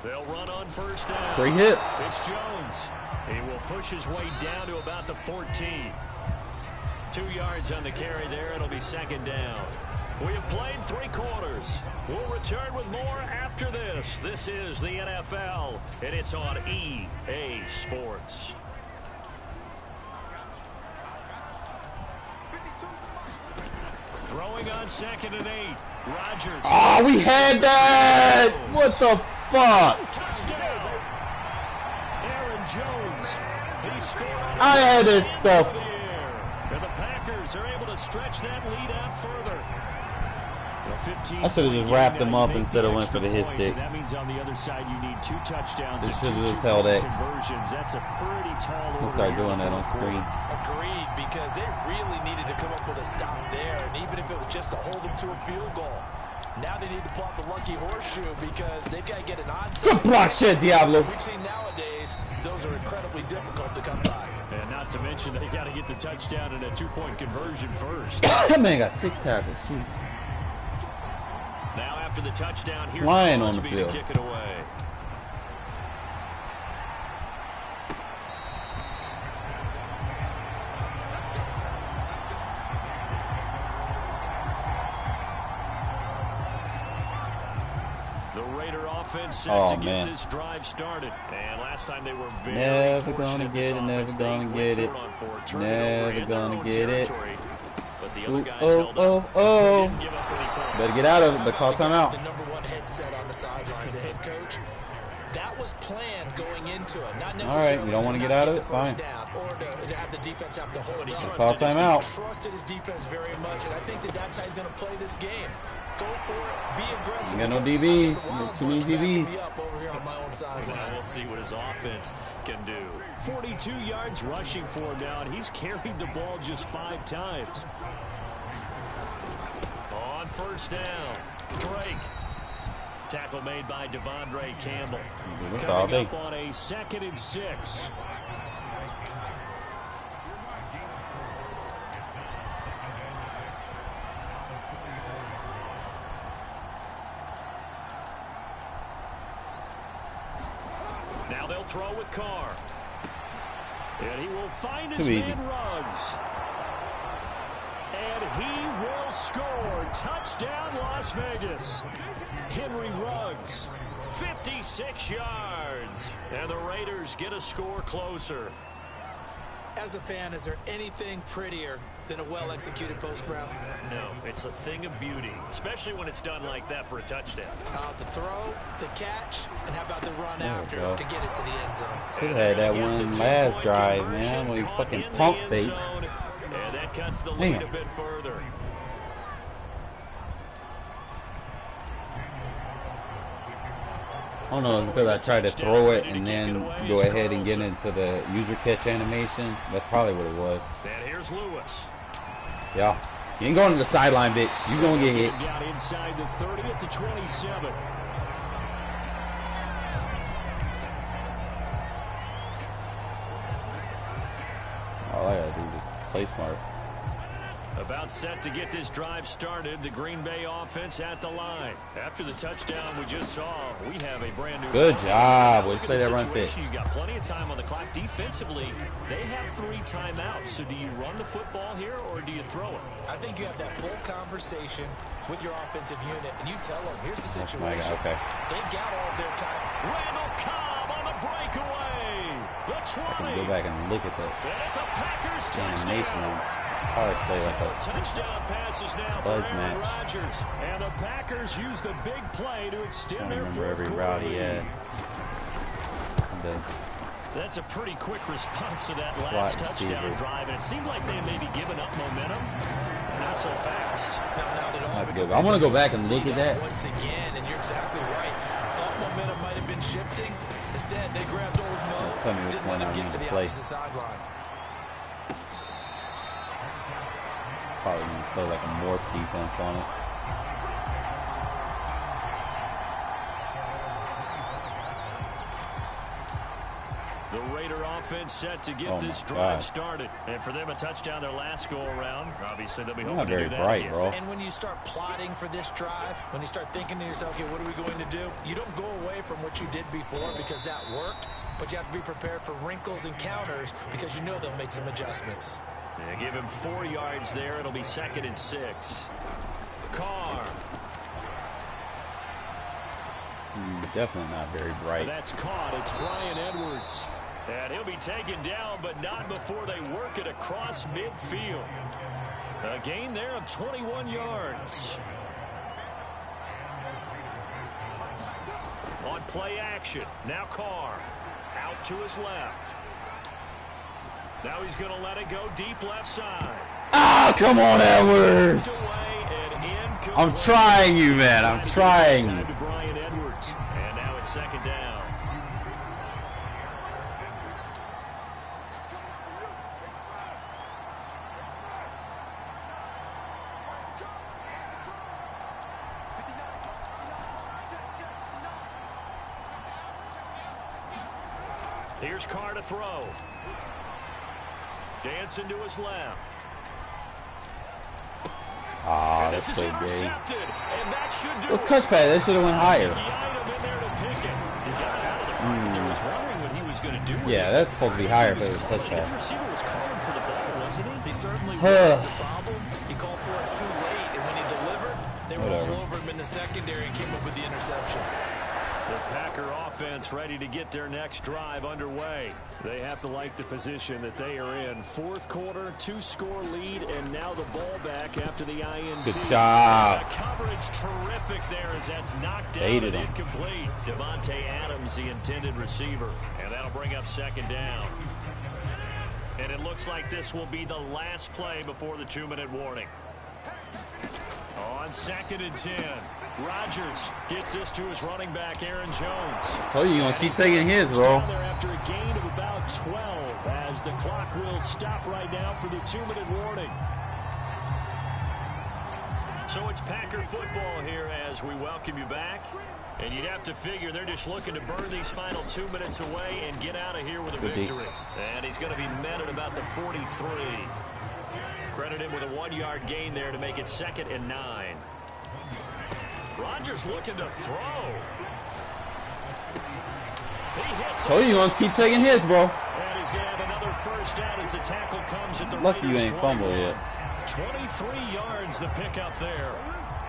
They'll run on 1st down.
3 hits.
It's Jones. He will push his way down to about the 14. 2 yards on the carry there. It'll be 2nd down. We have played 3 quarters. We'll return with more after this. This is the NFL, and it's on EA Sports. Throwing on 2nd and 8. Rodgers.
Oh, we had that. What the fuck?
Touchdown. Aaron Jones. He scored.
I had this stuff.
And the Packers are able to stretch that lead out further.
I should have just wrapped him up instead of went for the hit stick.
That means on the other side you need 2 touchdowns.
They
and
should
2
have just held X.
conversions. That's a pretty tall order.
We'll start
here
doing that
in
on
the fourth quarter.
screens.
Agreed, because they really needed to come up with a stop there, and even if it was just to hold them to a field goal. Now they need to pull out the lucky horseshoe because they've got to get an onside.
Good block shit, Diablo.
We've seen nowadays, those are incredibly difficult to come by.
And not to mention they got to get the touchdown and a 2-point conversion first.
That man got 6 tackles. Jesus.
Now after the touchdown, here's
Flying on the
Crosby to
field.
kick it away. The Raider offense set to get this drive started. And last time they were very
Never
fortunate
gonna get it, never
offense. They
gonna
went
get
for
it.
on 4, turned
Never
over in
gonna
their own
get it.
territory. But the other
Ooh,
guys
oh,
held
oh,
up.
oh.
Didn't give up any points.
Better get out of it, but call timeout.
The #1 headset on the sidelines, the head coach. That was planned going into into it. Not
All right,
necessarily
you don't want to get
not
out of
the
it?
first
Fine.
down or to have the defense have to hold up.
Call timeout.
He trusted his defense very much, and I think that's how he's going to play this game. Go for it. Be aggressive.
You got no DBs. You got too many DBs.
Well, we'll see what his offense can do. 42 yards rushing for him now, and he's carried the ball just 5 times. On first down, Drake. Tackle made by Devondre Campbell. Coming up on a 2nd and 6. Now they'll throw with Carr. And he will find his man Ruggs. And he will score. Touchdown, Las Vegas. Henry Ruggs, 56 yards. And the Raiders get a score closer.
As a fan, is there anything prettier than a well-executed post route?
No, it's a thing of beauty, especially when it's done like that for a touchdown.
The throw, the catch, and how about the run after to get it to the end zone?
Should have had that one last drive, man, when he fucking pump fake.
And that cuts the lead a bit further.
I don't know, because I tried to throw it and then go ahead and get into the user catch animation. That's probably what it was.
And here's Lewis.
Yeah. You ain't going to the sideline, bitch. You gonna get hit.
Down inside the 30 at the 27.
All I gotta do is play smart.
About set to get this drive started. The Green Bay offense at the line. After the touchdown we just saw, we have a brand new.
Good job. We play that run fit.
You got plenty of time on the clock. Defensively, they have 3 timeouts. So do you run the football here or do you throw it?
I think you have that full conversation with your offensive unit, and you tell them, here's the situation.
Okay.
They've got all of their time.
Randall Cobb on the breakaway. The 20.
I can go back and look at that.
And it's a Packers
animation.
touchdown.
Probably play like a
touchdown passes now for Aaron Rodgers. And the Packers use the big play to extend their fourth quarter.
Route he had.
That's a pretty quick response to that last touchdown drive, and it seemed like they may be giving up momentum. Not so fast.
Not at all.
I want to go back and look at that.
Once again, and you're exactly right. Thought momentum might have been shifting. Instead, they grabbed old Mo.
Tell me which one I need to play. Probably going to play like a morph defense on it.
The Raider offense set to get this drive started. And for them, a touchdown their last go-around. Obviously, they'll be hoping to do that again.
Bro.
And when you start plotting for this drive, when you start thinking to yourself, okay, what are we going to do? You don't go away from what you did before because that worked, but you have to be prepared for wrinkles and counters because you know they'll make some adjustments.
Yeah, give him 4 yards there. It'll be 2nd and 6. Carr.
Definitely not very bright.
That's caught. It's Bryan Edwards. And he'll be taken down, but not before they work it across midfield. A gain there of 21 yards. On play action. Now Carr. Out to his left. Now he's going to let it go deep left side.
Ah, come on, Edwards. I'm trying you, man. I'm trying you.
And now it's 2nd down. Here's Carr to throw. Dancing to his left.
Ah, that's so gay. Let's touch pad. That should have went higher. Yeah, that's supposed to be higher if it was touch pad.
He certainly was a problem. He called for it too late, and when he delivered, they were all over him in the secondary and came up with the interception.
The Packer offense ready to get their next drive underway. They have to like the position that they are in. Fourth quarter, 2-score lead, and now the ball back after the INT.
Good job.
The coverage terrific there as that's knocked down
Baited
and
him.
incomplete. Devontae Adams, the intended receiver. And that'll bring up second down. And it looks like this will be the last play before the 2-minute warning. On 2nd and 10. Rodgers gets this to his running back, Aaron Jones.
Told you you're going to keep taking his, bro.
There after a gain of about 12 as the clock will stop right now for the 2-minute warning. So it's Packer football here as we welcome you back. And you'd have to figure they're just looking to burn these final 2 minutes away and get out of here with a victory. And he's going to be met at about the 43. Credit him with a 1-yard gain there to make it 2nd and 9. Rodgers looking to throw. He hits.
Told you want to keep taking his, bro.
And he's going to have another first down as the tackle comes at the
Lucky you
Raiders'
ain't fumbled yet.
23 yards the pickup there.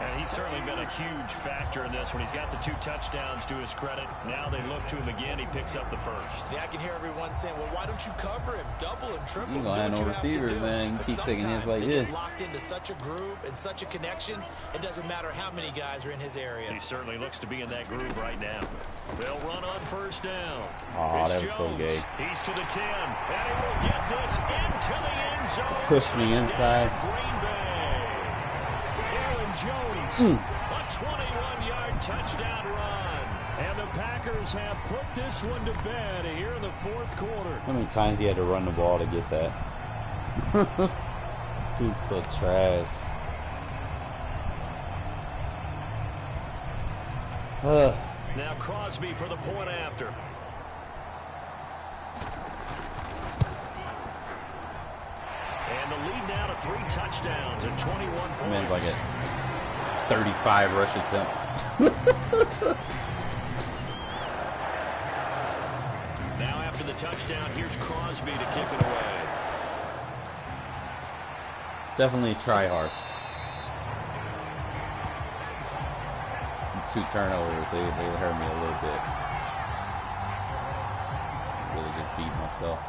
And he's certainly been a huge factor in this when he's got the 2 touchdowns to his credit. Now they look to him again. He picks up the first.
Yeah, I can hear everyone saying, well, why don't you cover him, double him, triple him?
You gonna have no receivers, man. You keep taking his like this.
Locked into such a groove and such a connection, it doesn't matter how many guys are in his area.
He certainly looks to be in that groove right now. They'll run on first down.
Oh,
It's
that was so
Jones.
gay.
He's to the 10. And he will get this into the end zone.
Push me inside.
Green Bay. Aaron Jones. A 21-yard touchdown run. And the Packers have put this one to bed here in the fourth quarter.
How many times he had to run the ball to get that? Dude's so trash.
Now Crosby for the point after. And the lead now to 3 touchdowns and 21 points.
Man's like at 35 rush attempts.
Now after the touchdown, here's Crosby to kick it away.
Definitely try hard. 2 turnovers, they hurt me a little bit. Really just beat myself.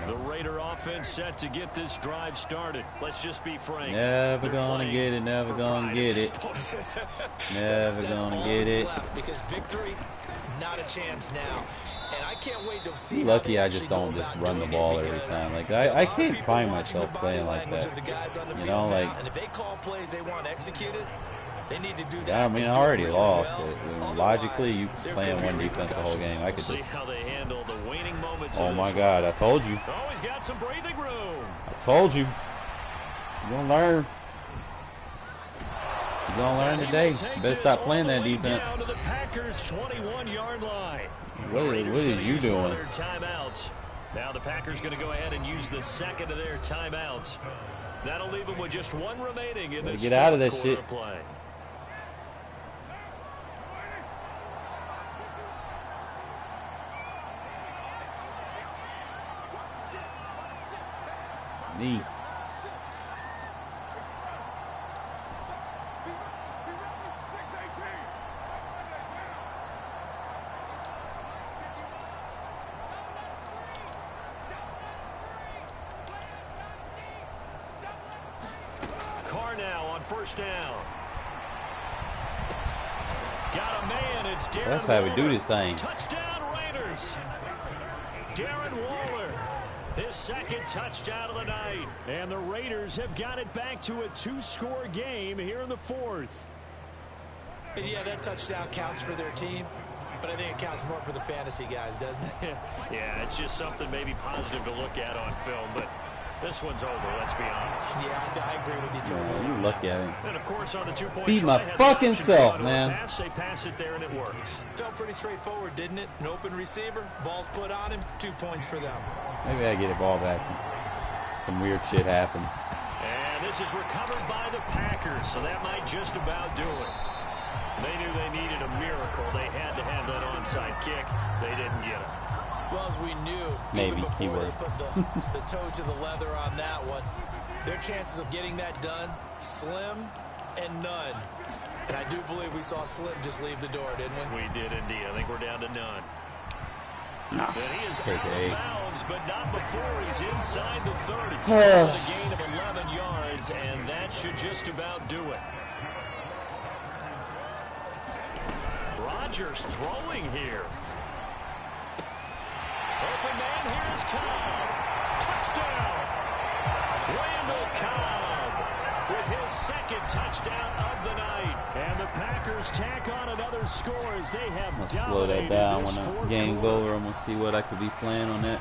The Raider offense set to get this drive started. Let's just be frank.
Never gonna get it, never gonna get it. Never gonna get it.
Because victory, not a chance now. And I can't wait to see.
Lucky I just don't just run the ball every time. Like I can't find myself playing like that. You know, like.
And if they call plays they want executed, they need to do that.
Yeah, I mean, I already lost, but logically, you playing one defense the whole game. I could
See
just.
how they handle the waning moments.
Oh my God! I told you.
Oh, he's got some breathing room.
I told you. You're gonna learn. You're gonna learn today. You better stop playing that defense.
Down to the Packers' 21-yard line.
What is you doing?
Timeouts. Now the Packers going to go ahead and use the second of their timeouts. That'll leave them with just 1 remaining in this
get out of that
fourth
shit.
quarter play.
Knee.
Carr now on first down. Got a man. It's Darren
That's how we do
Waller.
this thing.
Touchdown Raiders. Darren Waller. His second touchdown of the night. And the Raiders have got it back to a 2-score game here in the fourth.
And yeah, that touchdown counts for their team, but I think it counts more for the fantasy guys, doesn't it?
Yeah, it's just something maybe positive to look at on film, but this one's over, let's be honest.
Yeah, I agree with you totally.
Oh, you lucky I didn't.
And of course on the 2-point
Beat
try,
my
had the
fucking
option to
self,
go to a
man.
Pass, they pass it there and it works.
Felt pretty straightforward, didn't it? An open receiver, ball's put on him, 2 points for them.
Maybe I get a ball back. Some weird shit happens.
And this is recovered by the Packers, so that might just about do it. They knew they needed a miracle. They had to have that onside kick. They didn't get it.
Well, as we knew,
Maybe,
even before
keyword.
they put the toe to the leather on that one, their chances of getting that done, slim and none. And I do believe we saw Slim just leave the door, didn't we?
We did indeed. I think we're down to none.
Nah,
And he is
take
out of
8.
bounds, but not before he's inside the 30. A gain of 11 yards, and that should just about do it. Rodgers throwing here. Open man, here's Cobb. Touchdown. Randall Cobb with his second touchdown of the night. And the Packers tack on another score as they have
I'm going to slow
dominated
that down
this
when the
fourth
game's
quarter.
over. I'm going to see what I could be playing on that.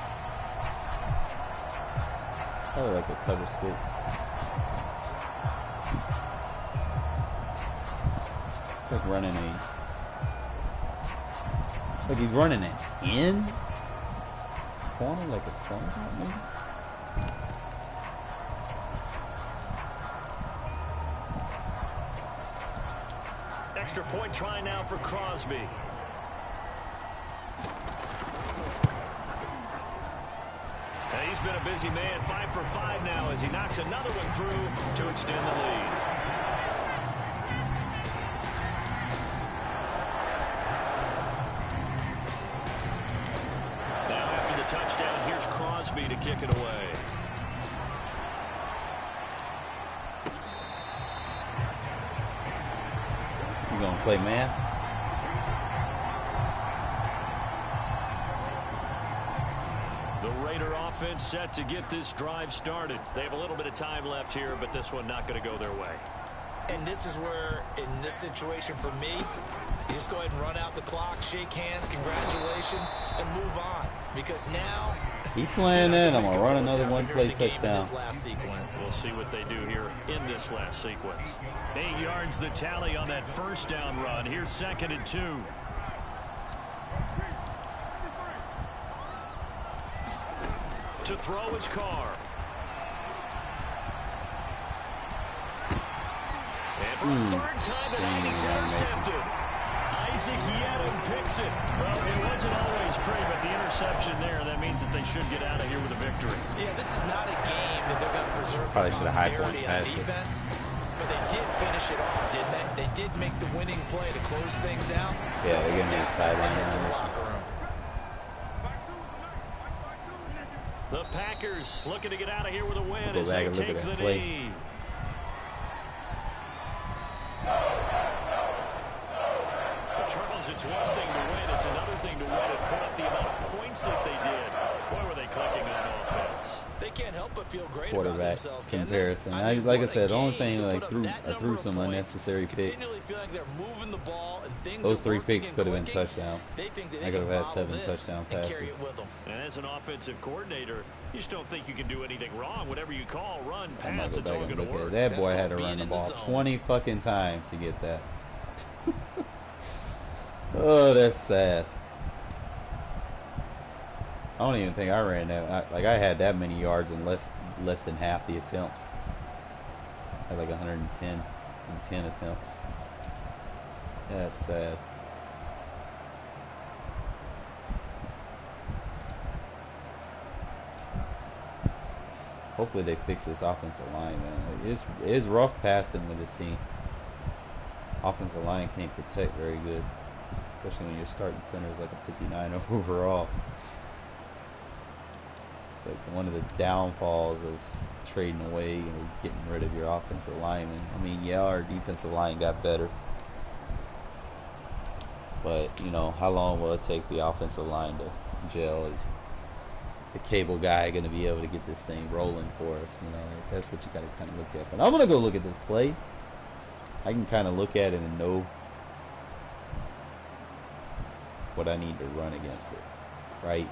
Probably like a cover 6. It's like running a... Like he's running an in? Corner, like a corner, maybe?
Extra point try now for Crosby. And he's been a busy man, 5 for 5 now as he knocks another one through to extend the lead. Now after the touchdown, here's Crosby to kick it away.
You gonna play man?
The Raider offense set to get this drive started. They have a little bit of time left here, but this one not going to go their way.
And this is where, in this situation for me, you just go ahead and run out the clock, shake hands, congratulations, and move on. Because now...
Keep playing that. I'm going to run another one-play touchdown.
We'll see what they do here in this last sequence. 8 yards the tally on that first down run. Here's 2nd and 2. To throw his Carr. And for a third time tonight, he's intercepted. Isaac Yedem picks it. Well, it wasn't always pretty, but the interception there, that means that they should get out of here with a victory.
Yeah, this is not a game that they're going to preserve
Probably
for
should have high point
posterity on
passed it.
defense. But they did finish it off, didn't they? They did make the winning play to close things out.
Yeah, they're going to be a sideline
Into the
animation.
locker room.
The Packers looking to get out of here with a win
Go
as
back
they
and look
take
at that
the
play.
knee. Charles, it's one thing to win. It's another thing to win and put up the amount of points that they did. Boy, were they clicking on offense.
They can't help but feel great about
Quarterback
themselves, can they?
comparison.
I mean,
Like I
what a
said, the only
game
thing,
to
like,
put up
threw,
that
I
number
threw
of
some
points,
unnecessary picks.
continually feeling like they're moving the ball and things
Those
are
3
working
picks
and
could have been
clicking.
touchdowns.
They think that
I
they
could
can
have had
bottle
7
this
touchdown
and
passes.
carry it with them.
And as an offensive coordinator, you just don't think you can do anything wrong. Whatever you call, run,
I might
pass,
go
it's
back
all
and
going to
look at
work.
it. That
That's
boy
called
had to
being
run the
in the
ball
zone.
20 fucking times to get that. Oh, that's sad. I don't even think I ran that. I had that many yards in less than half the attempts. I had like 110 attempts. That's sad. Hopefully they fix this offensive line, man. It is rough passing with this team. Offensive line can't protect very good, especially when your starting center is like a 59 overall. It's like one of the downfalls of trading away and getting rid of your offensive lineman. I mean, yeah, our defensive line got better, but you know, how long will it take the offensive line to gel? Is the cable guy going to be able to get this thing rolling for us? You know, that's what you got to kind of look at. But I'm going to go look at this play. I can kind of look at it and know what I need to run against it, right?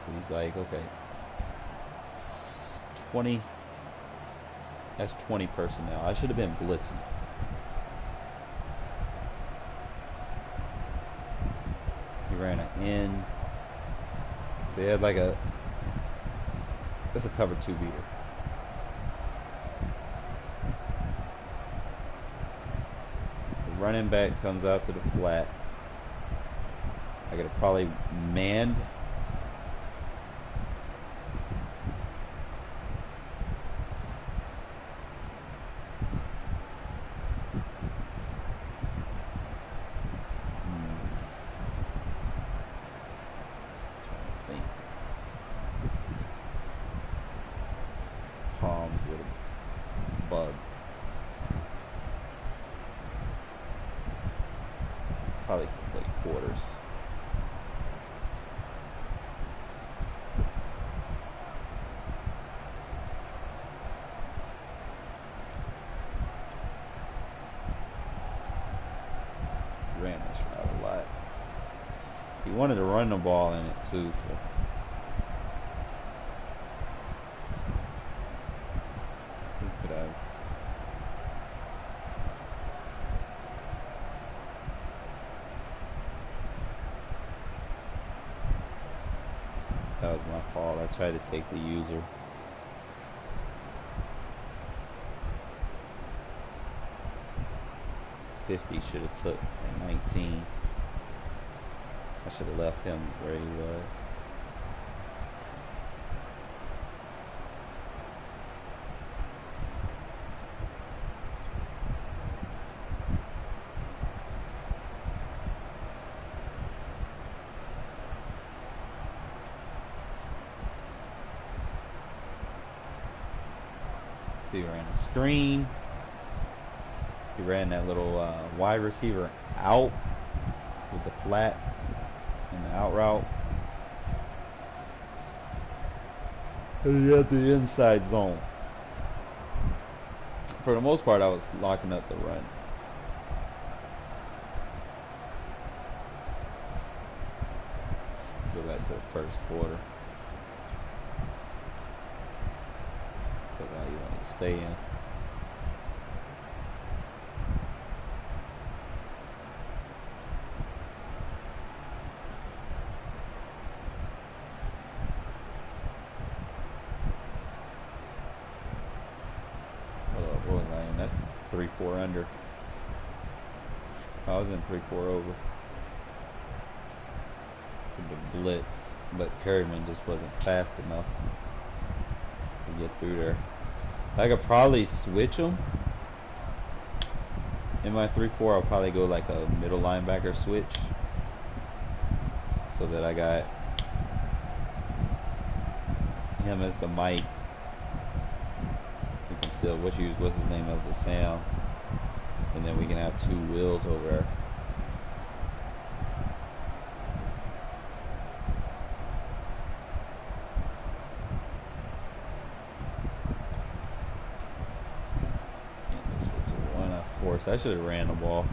So he's like, okay, 20, that's 20 personnel. I should have been blitzing. He ran an in. So he had like that's a cover 2 beater. The running back comes out to the flat. I gotta probably man bugged. Probably like quarters. Ran this route a lot. He wanted to run the ball in it too, so. He could have. That was my fault. I tried to take the user. $50 should have took at 19. I should have left him where he was. So he ran a screen. He ran that little wide receiver out with the flat in the out route. And he had the inside zone. For the most part, I was locking up the run. Go back to the first quarter. So now you want to stay in. What was I in? That's 3-4 under. I was in 3-4 over. The blitz, but Perryman just wasn't fast enough to get through there. So I could probably switch him. In my 3-4, I'll probably go like a middle linebacker switch, so that I got him as the Mike. We can still use what's his name as the Sam, and then we can have two Wills over there. I should have ran the ball.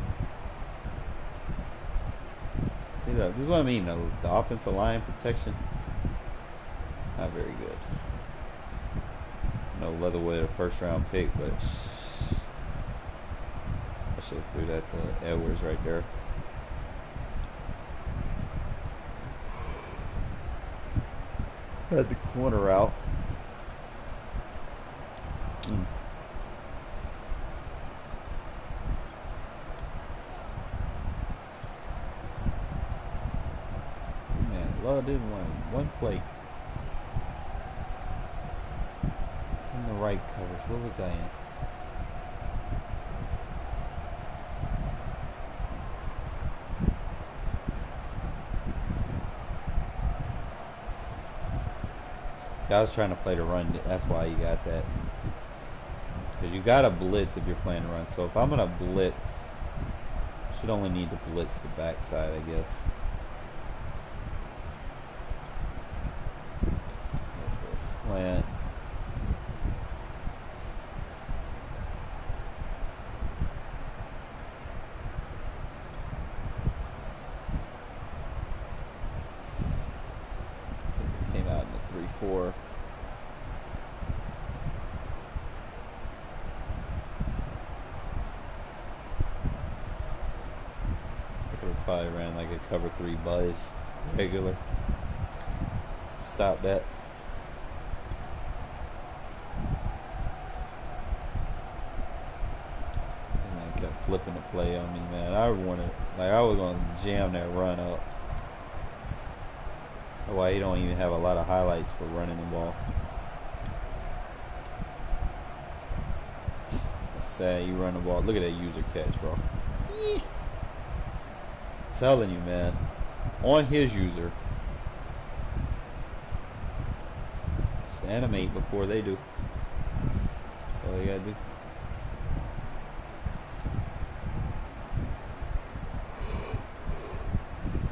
See that? This is what I mean. The offensive line protection, not very good. No Leatherwood, a first round pick, but I should have threw that to Edwards right there. Had the corner out. I did one play. It's in the right coverage. What was I in? See, I was trying to play the run. That's why you got that. Because you got to blitz if you're playing the run. So if I'm going to blitz, I should only need to blitz the backside, I guess. Slant. Came out in the 3-4. I could have probably ran like a cover 3 buzz regular. Stop that. Flipping the play on me, man. I was gonna jam that run up. That's why you don't even have a lot of highlights for running the ball. That's sad. You run the ball. Look at that user catch, bro. I'm telling you, man. On his user. Just animate before they do. That's all you gotta do.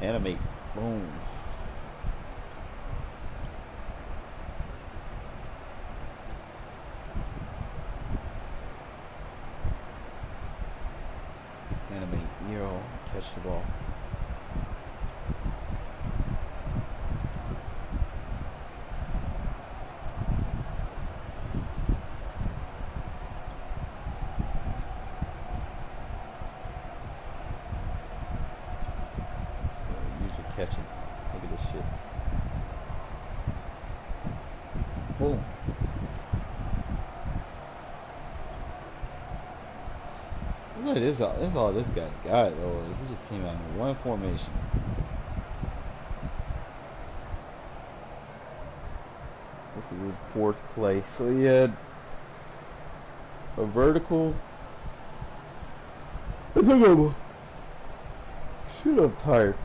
Animate. Boom. Animate. Euro. Catch the ball. Catching. Look at this shit. Boom. Look at this. That's all this guy got, though. He just came out in one formation. This is his fourth play. So he had a vertical. Shit, I'm tired.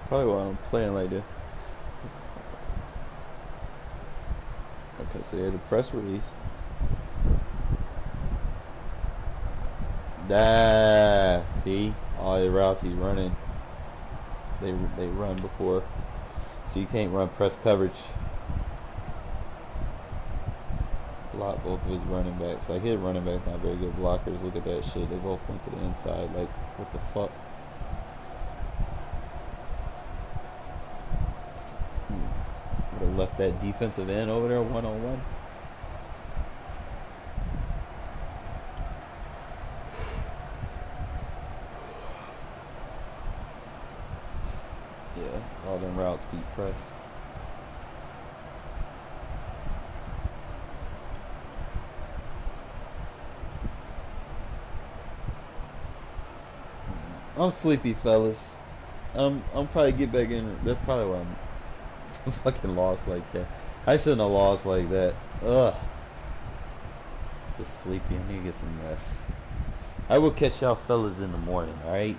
Probably why I'm playing like this. Okay, so you had a press release. See? All the routes he's running, they run before. So you can't run press coverage. Block both of his running backs. Like, his running backs not very good blockers. Look at that shit. They both went to the inside. Like, what the fuck? Would have left that defensive end over there one-on-one. Yeah, all them routes beat press. I'm sleepy, fellas. I'm probably get back in. That's probably why I'm fucking lost like that. I shouldn't have lost like that. Ugh. Just sleepy. I need to get some rest. I will catch y'all fellas in the morning, alright?